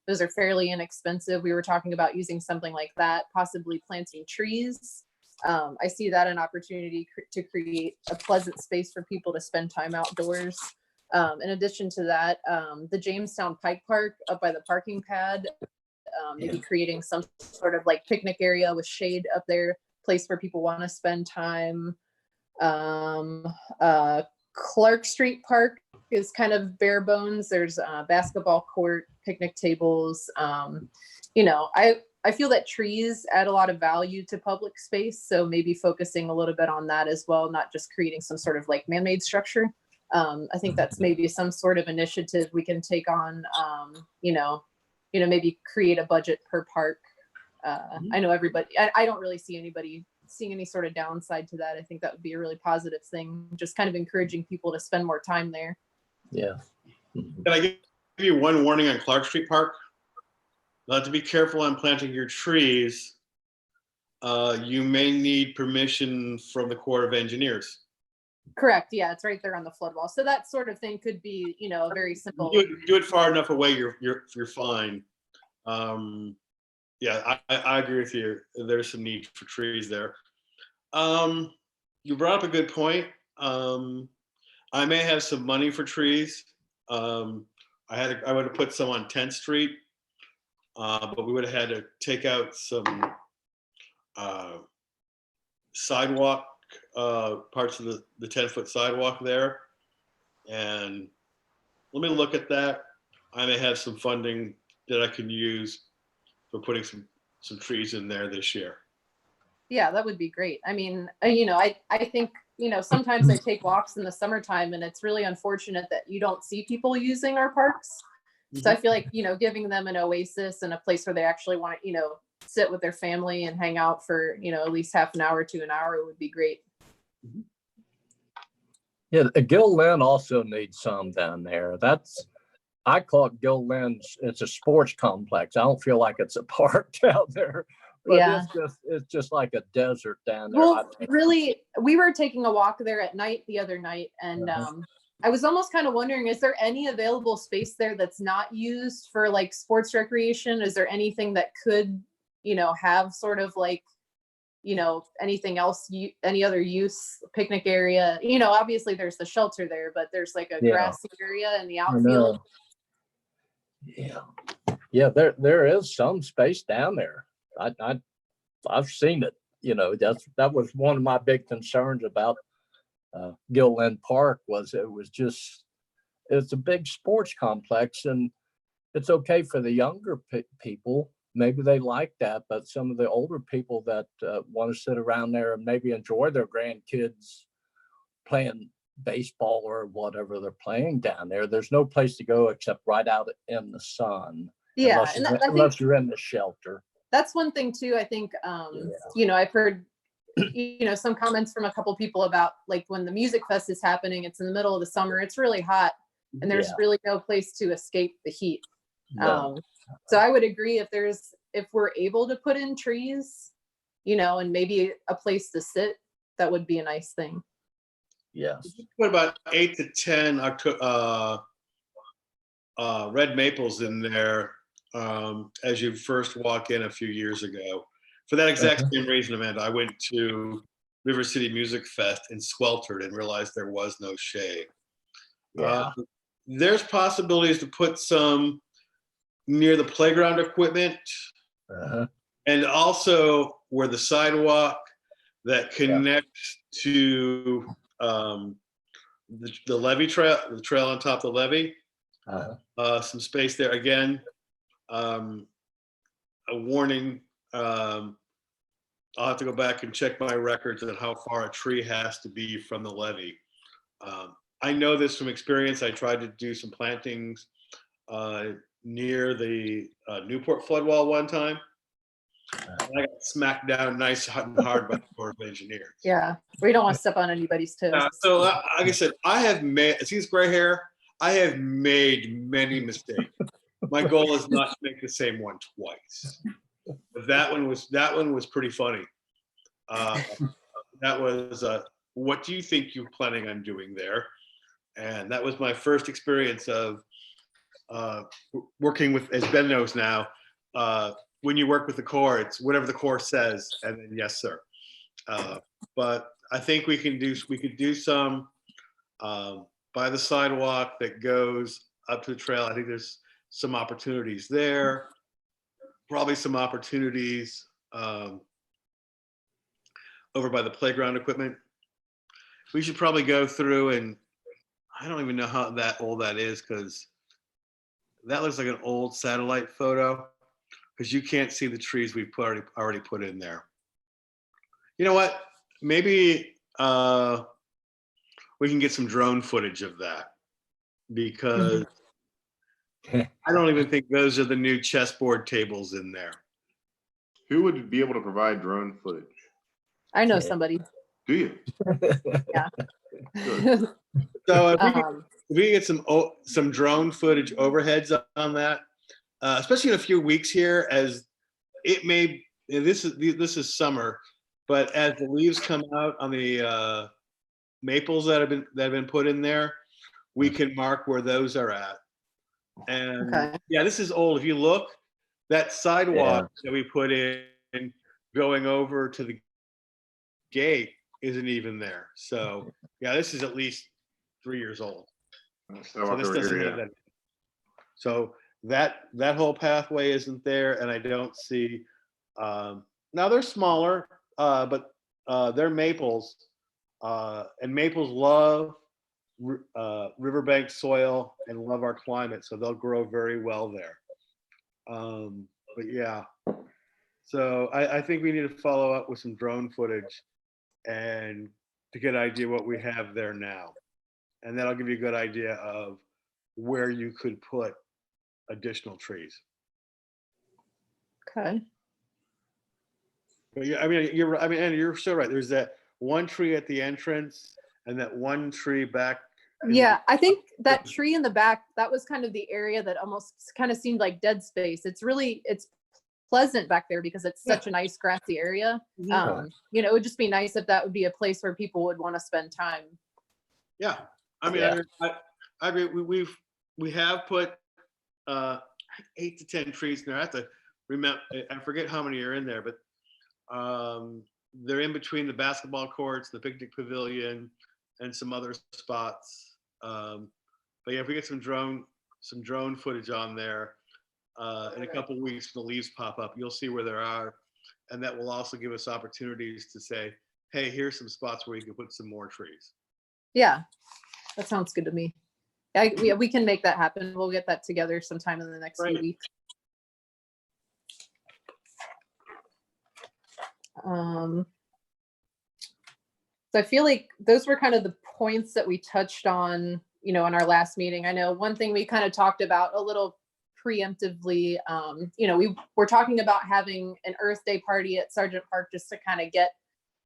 Those are fairly inexpensive. We were talking about using something like that, possibly planting trees. I see that an opportunity to create a pleasant space for people to spend time outdoors. In addition to that, the Jamestown Pike Park up by the parking pad, maybe creating some sort of like picnic area with shade up there, place where people want to spend time. Clark Street Park is kind of bare bones. There's a basketball court, picnic tables. You know, I feel that trees add a lot of value to public space. So maybe focusing a little bit on that as well, not just creating some sort of like man-made structure. I think that's maybe some sort of initiative we can take on, you know, maybe create a budget per park. I know everybody, I don't really see anybody seeing any sort of downside to that. I think that would be a really positive thing, just kind of encouraging people to spend more time there. Yeah. Can I give you one warning on Clark Street Park? Not to be careful on planting your trees. You may need permission from the Corps of Engineers. Correct. Yeah, it's right there on the flood wall. So that sort of thing could be, you know, a very simple. Do it far enough away, you're fine. Yeah, I agree with you. There's some need for trees there. You brought up a good point. I may have some money for trees. I would have put some on 10th Street. But we would have had to take out some sidewalk, parts of the 10-foot sidewalk there. And let me look at that. I may have some funding that I can use for putting some trees in there this year. Yeah, that would be great. I mean, you know, I think, you know, sometimes I take walks in the summertime and it's really unfortunate that you don't see people using our parks. So I feel like, you know, giving them an oasis and a place where they actually want to, you know, sit with their family and hang out for, you know, at least half an hour to an hour would be great. Yeah, Gill Lynn also needs some down there. I call it Gill Lynn, it's a sports complex. I don't feel like it's a park down there. But Yeah. It's just like a desert down there. Well, really, we were taking a walk there at night the other night, and I was almost kind of wondering, is there any available space there that's not used for like sports recreation? Is there anything that could, you know, have sort of like, you know, anything else, any other use, picnic area? You know, obviously there's the shelter there, but there's like a grassy area in the outfield. Yeah, there is some space down there. I've seen it. You know, that was one of my big concerns about Gilland Park was it's a big sports complex, and it's okay for the younger people. Maybe they like that, but some of the older people that want to sit around there and maybe enjoy their grandkids playing baseball or whatever they're playing down there, there's no place to go except right out in the sun. Yeah, unless you're in the shelter. That's one thing too. I think, you know, I've heard, you know, some comments from a couple people about like when the music fest is happening, it's in the middle of the summer, it's really hot, and there's really no place to escape the heat. No. So I would agree if we're able to put in trees, you know, and maybe a place to sit, that would be a nice thing. Yes. What about 8 to 10 red maples in there as you first walk in a few years ago? For that exact same reason, Amanda, I went to River City Music Fest and sweltered and realized there was no shade. Yeah. There's possibilities to put some near the playground equipment and also where the sidewalk that connects to the levee trail, the trail on top of the levee. Some space there. Again, a warning, I'll have to go back and check my records on how far a tree has to be from the levee. I know this from experience. I tried to do some plantings near the Newport flood wall one time. And I got smacked down nice and hard by the Corps of Engineers. Yeah, we don't want to step on anybody's toes. So, like I said, I have made, see this gray hair? I have made many mistakes. My goal is not to make the same one twice. But that one was pretty funny. That was, what do you think you're planning on doing there? And that was my first experience of working with, as Ben knows now, when you work with the Corps, it's whatever the Corps says, and then yes, sir. But I think we could do some by the sidewalk that goes up to the trail. I think there's some opportunities there. Probably some opportunities over by the playground equipment. We should probably go through, and I don't even know how old that is, because that looks like an old satellite photo, because you can't see the trees we've already put in there. You know what? Maybe we can get some drone footage of that, because I don't even think those are the new chessboard tables in there. Who would be able to provide drone footage? I know somebody. Do you? Yeah. Good. So if we get some drone footage overheads on that, especially in a few weeks here, as it may, this is summer, but as the leaves come out on the maples that have been put in there, we can mark where those are at. And Okay. yeah, this is old. If you look, that sidewalk that we put in going over to the gate isn't even there. So yeah, this is at least 3 years old. So this doesn't have that. So that whole pathway isn't there, and I don't see. Now they're smaller, but they're maples, and maples love riverbank soil and love our climate, so they'll grow very well there. But yeah, so I think we need to follow up with some drone footage and to get an idea what we have there now, and that'll give you a good idea of where you could put additional trees. Okay. But yeah, I mean, you're so right. There's that one tree at the entrance and that one tree back. Yeah, I think that tree in the back, that was kind of the area that almost kind of seemed like dead space. It's pleasant back there because it's such a nice grassy area. Mhm. It would just be nice if that would be a place where people would want to spend time. Yeah, I mean, Yeah. I agree. We have put 8 to 10 trees in there. I have to remember. I forget how many are in there, but they're in between the basketball courts, the picnic pavilion, and some other spots. But yeah, if we get some drone footage on there in a couple of weeks, when the leaves pop up, you'll see where they are, and that will also give us opportunities to say, hey, here's some spots where you can put some more trees. Yeah, that sounds good to me. We can make that happen. We'll get that together sometime in the next few Right. weeks. So I feel like those were kind of the points that we touched on, in our last meeting. I know one thing we kind of talked about a little preemptively, we were talking about having an Earth Day party at Sargent Park just to kind of get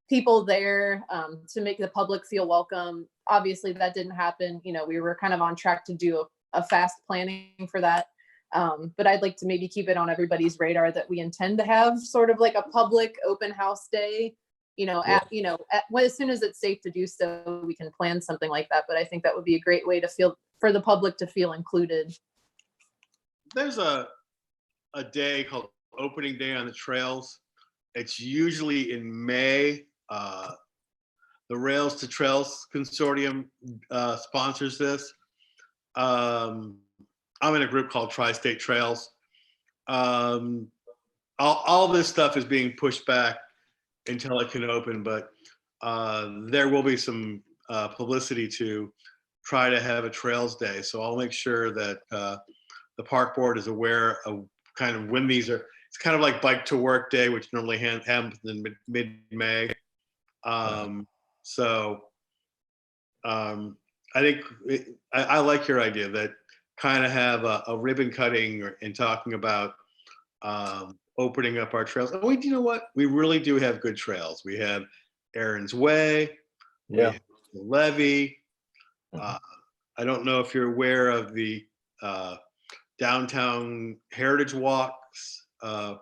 people there, to make the public feel welcome. Obviously that didn't happen. We were kind of on track to do a fast planning for that. But I'd like to maybe keep it on everybody's radar that we intend to have sort of like a public open house day, as soon as it's safe to do so, we can plan something like that. But I think that would be a great way for the public to feel included. There's a day called Opening Day on the Trails. It's usually in May. The Rails to Trails Consortium sponsors this. I'm in a group called Tri-State Trails. All this stuff is being pushed back until it can open, but there will be some publicity to try to have a Trails Day. So I'll make sure that the park board is aware of kind of when these are. It's kind of like Bike to Work Day, which normally happens in mid-May. I think I like your idea that kind of have a ribbon cutting and talking about opening up our trails. Oh, you know what? We really do have good trails. We have Aaron's Way, we Yeah. have the Levee. I don't know if you're aware of the downtown heritage walks, the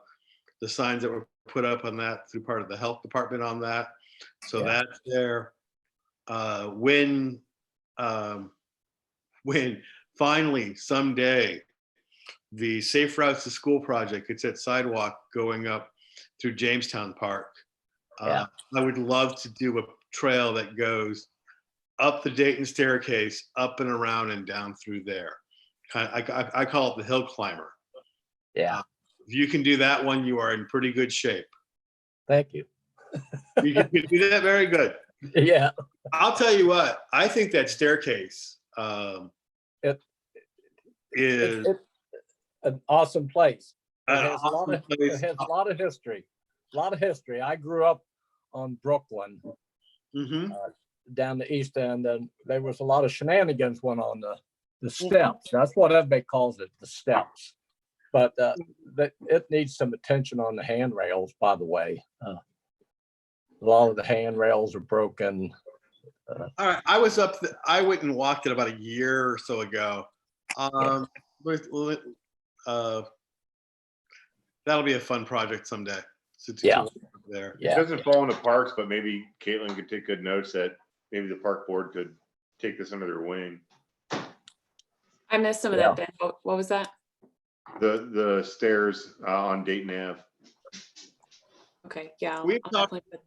signs that were put up on that through part of the health department on that. So Yeah. that's there. When finally someday the Safe Routes to School project gets that sidewalk going up through Jamestown Park, Yeah. I would love to do a trail that goes up the Dayton staircase, up and around and down through there. I call it the hill climber. Yeah. If you can do that one, you are in pretty good shape. Thank you. You can do that very good. Yeah. I'll tell you what, I think that staircase It- is It's an awesome place. It an has a lot awesome of, place. it has a lot of history. A lot of history. I grew up on Brooklyn, Mhm. down the east end, and there was a lot of shenanigans went on the steps. That's what everybody calls it, the steps. But it needs some attention on the handrails, by the way. A lot of the handrails are broken. All right, I was up. I went and walked it about a year or so ago. That'll be a fun project someday. Yeah. Walk up there. It doesn't fall into parks, but maybe Caitlin could take good notes that maybe the park board could take this under their wing. I missed some of Yeah. that, Ben. What was that? The stairs on Dayton Ave. Okay, yeah. We've I'll talked- definitely put-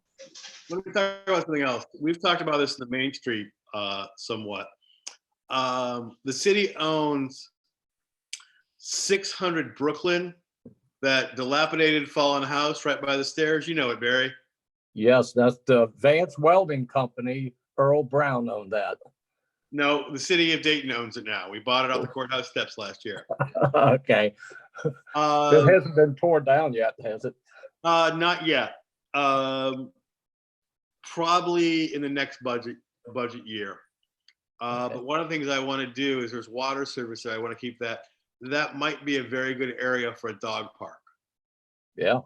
Let me talk about something else. We've talked about this in the Main Street somewhat. The city owns 600 Brooklyn, that dilapidated fallen house right by the stairs. You know it, Barry. Yes, that's the Vance Welding Company. Earl Brown owned that. No, the city of Dayton owns it now. We bought it off the courthouse steps last year. Okay. It hasn't been torn down yet, has it? Not yet. Probably in the next budget year. Okay. But one of the things I want to do is there's water service there. I want to keep that. That might be a very good area for a dog park. Yeah.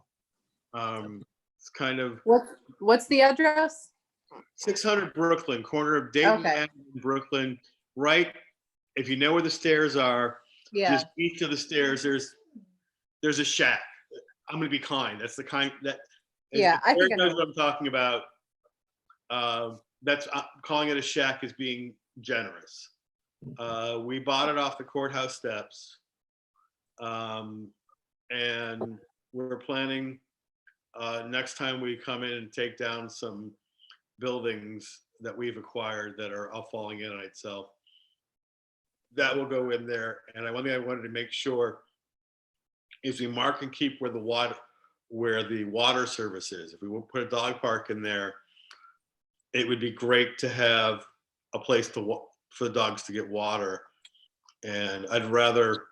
It's kind of What's the address? 600 Brooklyn, corner of Dayton Okay. and Brooklyn. Right, if you know where the stairs are, Yeah. just east of the stairs, there's a shack. I'm gonna be kind. That's the kind that. Yeah, I think I knows know. what I'm talking about. That's calling it a shack is being generous. We bought it off the courthouse steps, and we're planning next time we come in and take down some buildings that we've acquired that are all falling in on itself. That will go in there. And one thing I wanted to make sure is we mark and keep where the water service is. If we will put a dog park in there, it would be great to have a place for the dogs to get water. And I'd rather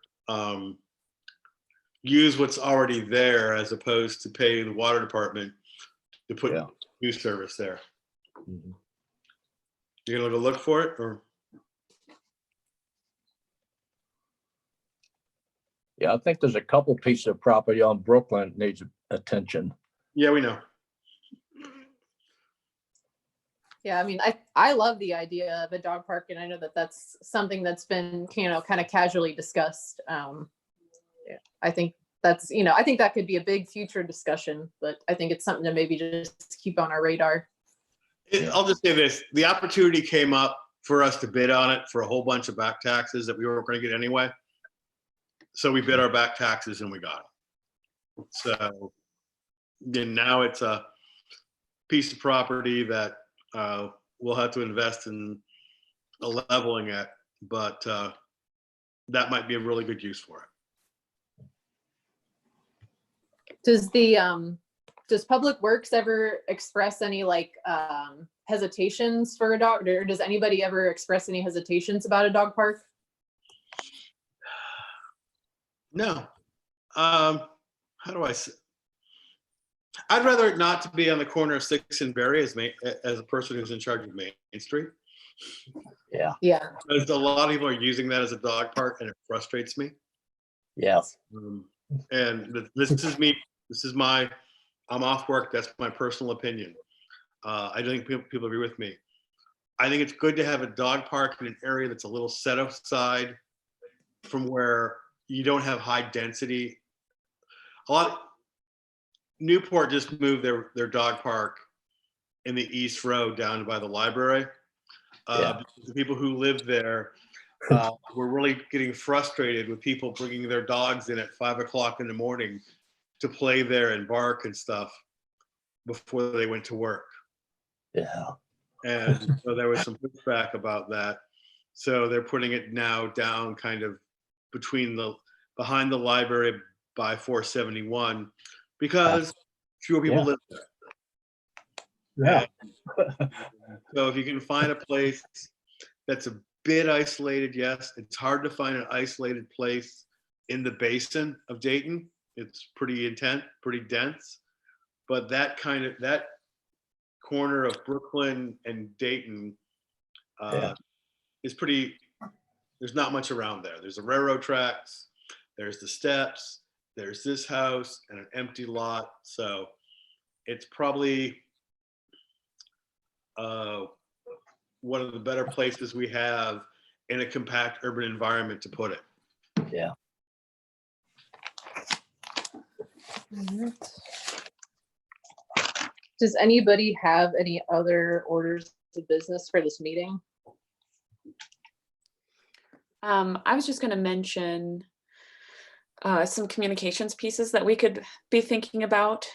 use what's already there as opposed to pay the water department to put new service there. Mhm. You're gonna go look for it, or? Yeah, I think there's a couple pieces of property on Brooklyn that needs attention. Yeah, we know. Yeah, I mean, I love the idea of a dog park, and I know that that's something that's been, kind of casually discussed. Yeah, I think that's, I think that could be a big future discussion, but I think it's something to maybe just keep on our radar. I'll just say this, the opportunity came up for us to bid on it for a whole bunch of back taxes that we weren't gonna get anyway. So we bid our back taxes and we got it. So then now it's a piece of property that we'll have to invest in leveling it, but that might be a really good use for it. Does Public Works ever express any hesitations for a dog, or does anybody ever express any hesitations about a dog park? No. How do I say? I'd rather it not to be on the corner of 6th and Berry as a person who's in charge of Main Street. Yeah. Yeah. Because a lot of people are using that as a dog park and it frustrates me. Yes. And this is me I'm off work. That's my personal opinion. I don't think people agree with me. I think it's good to have a dog park in an area that's a little set aside from where you don't have high density. Newport just moved their dog park in the East Road down by the library. The people who live there were really getting frustrated with people bringing their dogs in at 5 o'clock in the morning to play there and bark and stuff before they went to work. Yeah. And so there was some pushback about that. So they're putting it now down kind of behind the library by 471 because fewer people live there. Yeah. So if you can find a place that's a bit isolated, yes, it's hard to find an isolated place in the basin of Dayton. It's pretty intense, pretty dense, but that corner of Brooklyn and Dayton is pretty, there's not much around there. There's the railroad tracks, there's the steps, there's this house and an empty lot. So it's probably one of the better places we have in a compact urban environment to put it. Yeah. Does anybody have any other orders of business for this meeting? I was just going to mention some communications pieces that we could be thinking about.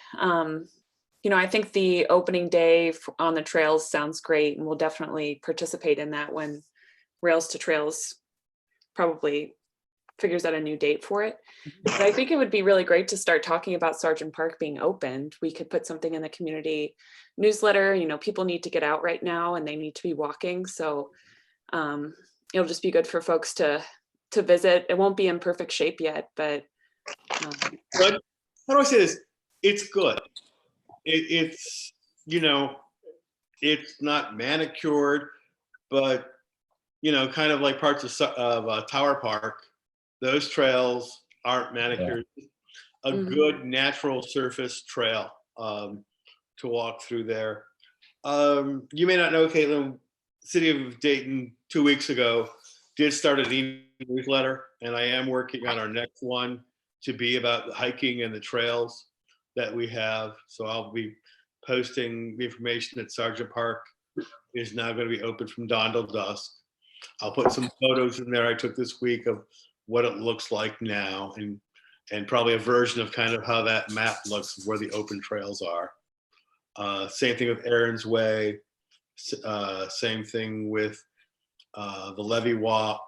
I think the opening day on the trails sounds great, and we'll definitely participate in that when Rails to Trails probably figures out a new date for it. But I think it would be really great to start talking about Sargent Park being opened. We could put something in the community newsletter. People need to get out right now and they need to be walking. So it'll just be good for folks to visit. It won't be in perfect shape yet, but good. How do I say this? It's good. It's it's not manicured, but kind of like parts of Tower Park, those trails aren't manicured. A good natural surface trail to walk through there. You may not know, Caitlin, City of Dayton 2 weeks ago did start an e-newsletter, and I am working on our next one to be about the hiking and the trails that we have. So I'll be posting the information that Sargent Park is now going to be open from dawn till dusk. I'll put some photos in there I took this week of what it looks like now, and probably a version of kind of how that map looks where the open trails are. Same thing with Aaron's Way. Same thing with the Levee Walk,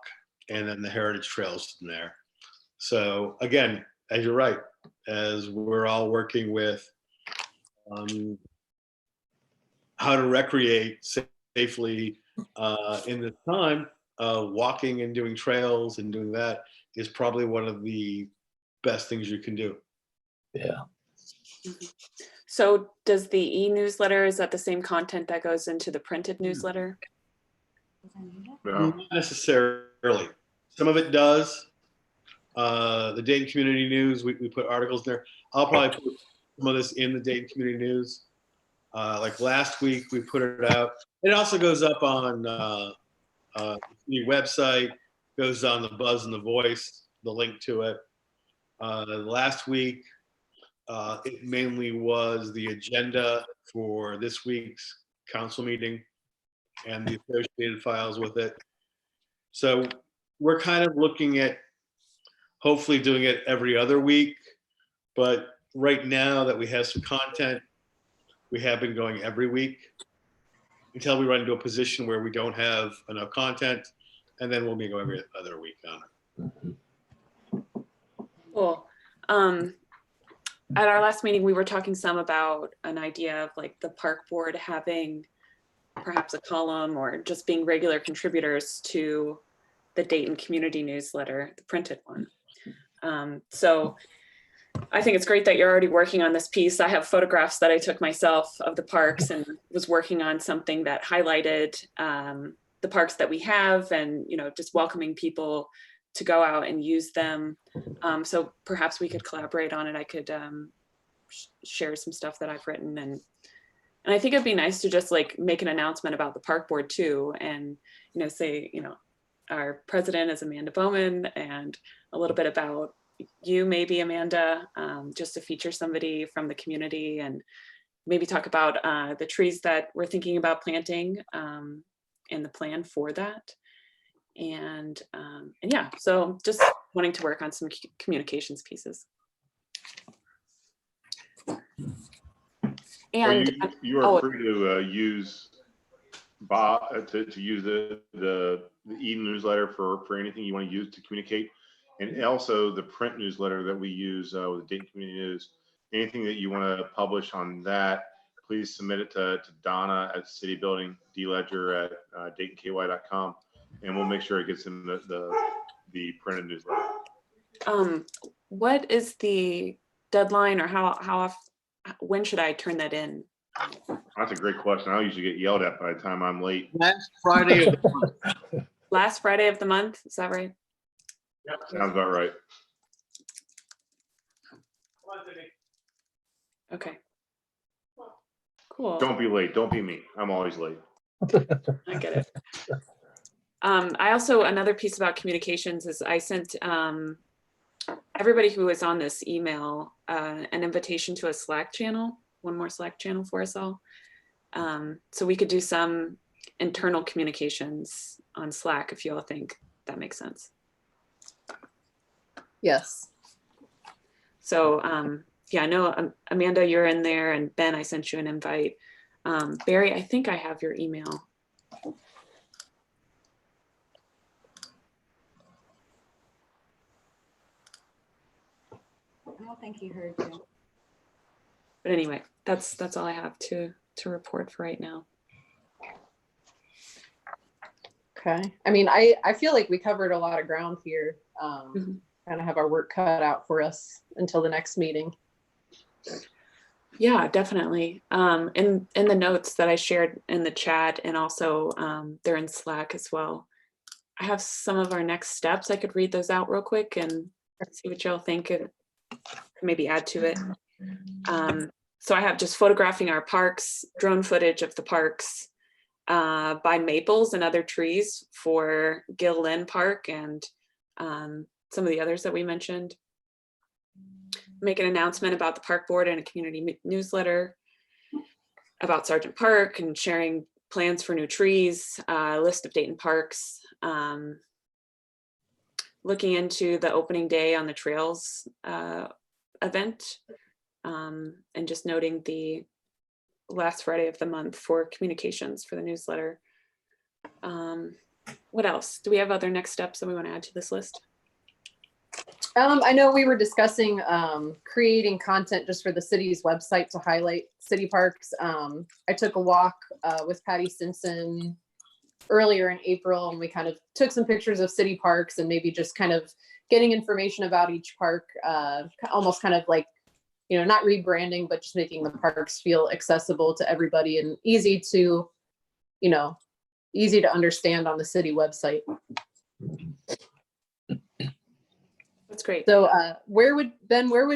and then the Heritage Trails from there. So again, as you're right, as we're all working with how to recreate safely in this time, walking and doing trails and doing that is probably one of the best things you can do. Yeah. So does the e-newsletter, is that the same content that goes into the printed newsletter? No. Not necessarily. Some of it does. The Dayton Community News, we put articles there. I'll probably put some of this in the Dayton Community News. Like last week, we put it out. It also goes up on the website, goes on the Buzz and the Voice, the link to it. Last week, it mainly was the agenda for this week's council meeting and the associated files with it. So we're kind of looking at hopefully doing it every other week, but right now that we have some content, we have been going every week until we run into a position where we don't have enough content, and then we'll be going every other week on it. Cool. At our last meeting, we were talking some about an idea of like the park board having perhaps a column or just being regular contributors to the Dayton community newsletter, the printed one. So I think it's great that you're already working on this piece. I have photographs that I took myself of the parks and was working on something that highlighted the parks that we have and, just welcoming people to go out and use them. So perhaps we could collaborate on it. I could share some stuff that I've written. And I think it'd be nice to just like make an announcement about the park board too. And, say, our president is Amanda Bowman, and a little bit about you, maybe Amanda, just to feature somebody from the community, and maybe talk about the trees that we're thinking about planting and the plan for that. And yeah, so just wanting to work on some communications pieces. And you are free to use Bob to use the e-newsletter for anything you want to use to communicate, and also the print newsletter that we use with the Dayton Community News. Anything that you want to publish on that, please submit it to Donna at City Building, dledger at DaytonKY.com, and we'll make sure it gets in the printed newsletter. What is the deadline, or when should I turn that in? That's a great question. I usually get yelled at by the time I'm late. Last Friday of the month. Last Friday of the month, is that right? Sounds about right. Okay. Cool. Don't be late. Don't be me. I'm always late. I get it. I also, another piece about communications is I sent everybody who was on this email an invitation to a Slack channel, one more Slack channel for us all. So we could do some internal communications on Slack if you all think that makes sense. Yes. So yeah, I know Amanda, you're in there, and Ben, I sent you an invite. Barry, I think I have your email. I don't think he heard you. But anyway, that's all I have to report for right now. Okay. I mean, I feel like we covered a lot of ground here. Kind of have our work cut out for us until the next meeting. Yeah, definitely. In the notes that I shared in the chat, and also they're in Slack as well, I have some of our next steps. I could read those out real quick and see what y'all think, and maybe add to it. So I have just photographing our parks, drone footage of the parks by maples and other trees for Gill Lynn Park and some of the others that we mentioned. Make an announcement about the park board and a community newsletter about Sargent Park, and sharing plans for new trees, list of Dayton parks, looking into the opening day on the trails event, and just noting the last Friday of the month for communications for the newsletter. What else? Do we have other next steps that we want to add to this list? I know we were discussing creating content just for the city's website to highlight city parks. I took a walk with Patty Stinson earlier in April, and we kind of took some pictures of city parks and maybe just kind of getting information about each park, almost kind of like, not rebranding, but just making the parks feel accessible to everybody and easy to understand on the city website. That's great. So where would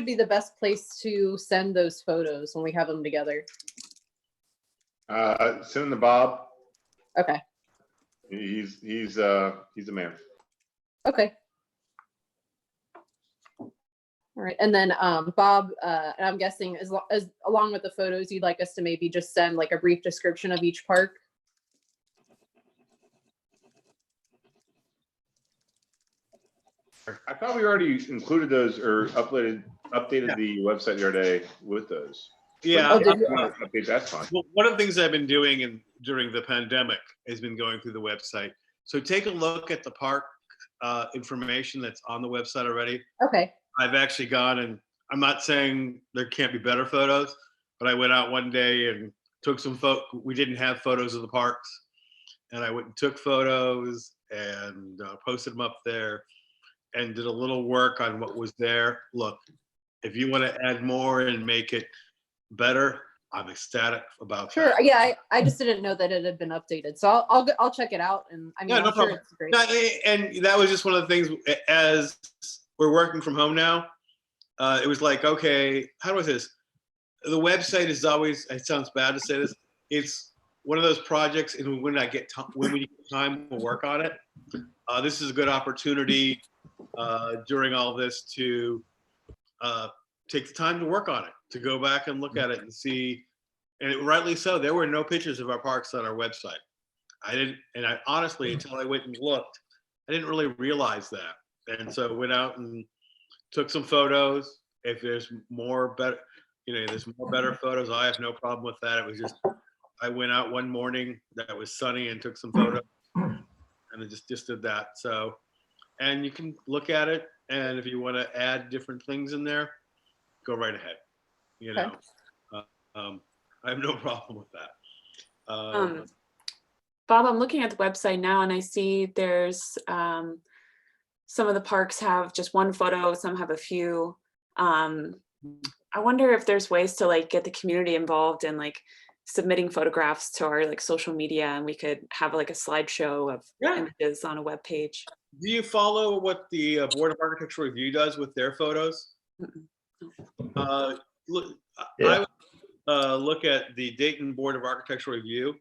be the best place to send those photos when we have them together? Send them to Bob. Okay. He's the man. Okay. All right. And then Bob, I'm guessing as along with the photos, you'd like us to maybe just send like a brief description of each park. I thought we already included those or updated the website the other day with those. Yeah. Oh, did you? Update, that's fine. Well, one of the things I've been doing during the pandemic has been going through the website. So take a look at the park information that's on the website already. Okay. I've actually gone, and I'm not saying there can't be better photos, but I went out one day and took some we didn't have photos of the parks, and I went and took photos and posted them up there and did a little work on what was there. Look, if you want to add more and make it better, I'm ecstatic about Sure. that. Yeah, I just didn't know that it had been updated, so I'll check it out. And I mean, Yeah, no I'm sure problem. it's great. No, and that was just one of the things. As we're working from home now, it was like, okay, how do I say this? the website is always, it sounds bad to say this, it's one of those projects, and when we get time, we'll work on it. This is a good opportunity during all this to take the time to work on it, to go back and look at it and see, and rightly so, there were no pictures of our parks on our website. I honestly, until I went and looked, I didn't really realize that. And so went out and took some photos. If there's more better, there's more better photos, I have no problem with that. It was just, I went out one morning that was sunny and took some photos, and I just did that. So, and you can look at it, and if you want to add different things in there, go right ahead. I have no problem with that. Bob, I'm looking at the website now, and I see there's some of the parks have just one photo, some have a few. I wonder if there's ways to like get the community involved in like submitting photographs to our like social media, and we could have like a slideshow of images on a web page. Do you follow what the Board of Architectural Review does with their photos? Look, I would look at the Dayton Board of Architectural Review.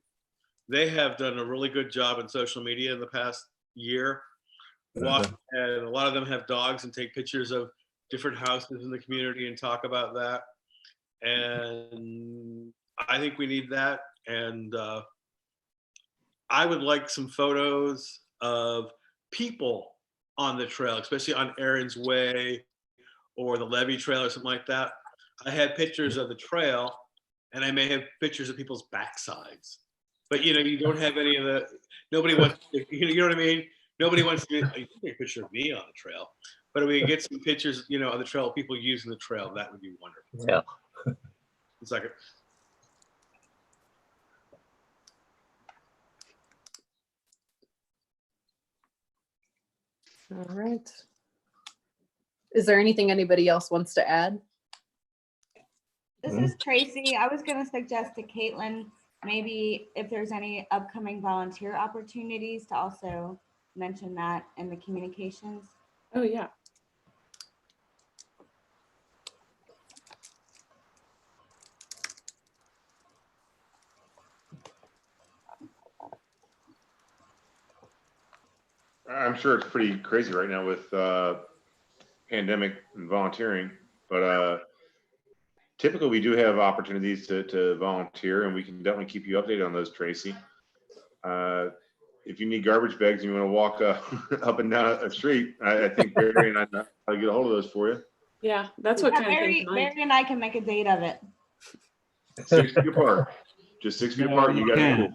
They have done a really good job in social media in the past year. And a lot of them have dogs and take pictures of different houses in the community and talk about that. And I think we need that. And I would like some photos of people on the trail, especially on Aaron's Way or the Levee Trail or something like that. I had pictures of the trail, and I may have pictures of people's backsides. But you don't have any of the, nobody wants, you know what I mean? Nobody wants to take a picture of me on the trail. But if we can get some pictures, of the trail, people using the trail, that would be wonderful. Yeah. It's like All right. Is there anything anybody else wants to add? This is Tracy. I was going to suggest to Caitlin, maybe if there's any upcoming volunteer opportunities to also mention that in the communications. Oh, yeah. I'm sure it's pretty crazy right now with pandemic and volunteering, but typically we do have opportunities to volunteer, and we can definitely keep you updated on those, Tracy. If you need garbage bags and you want to walk up and down a street, I think Barry and I'll get a hold of those for you. Yeah, that's what kind of Barry and I can make a date of it. 6 feet apart, just 6 feet apart. You got it.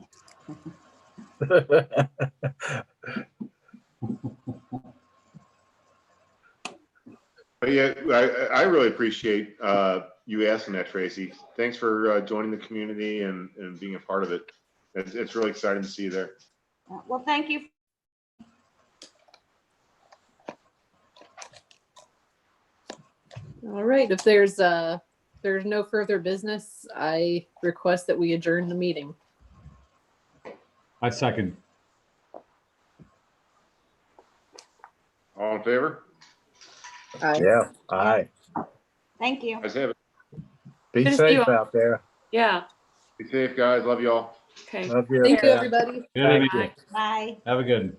But yeah, I really appreciate you asking that, Tracy. Thanks for joining the community and being a part of it. It's really exciting to see you there. Well, thank you. All right. If there's no further business, I request that we adjourn the meeting. I second. All in favor? Aye. Yeah. Aye. Thank you. Guys have it. Be Good to see you safe all. out there. Yeah. Be safe, guys. Love you all. Okay. Love you. Thank you, everybody. Good evening. Bye. Bye. Have a good one.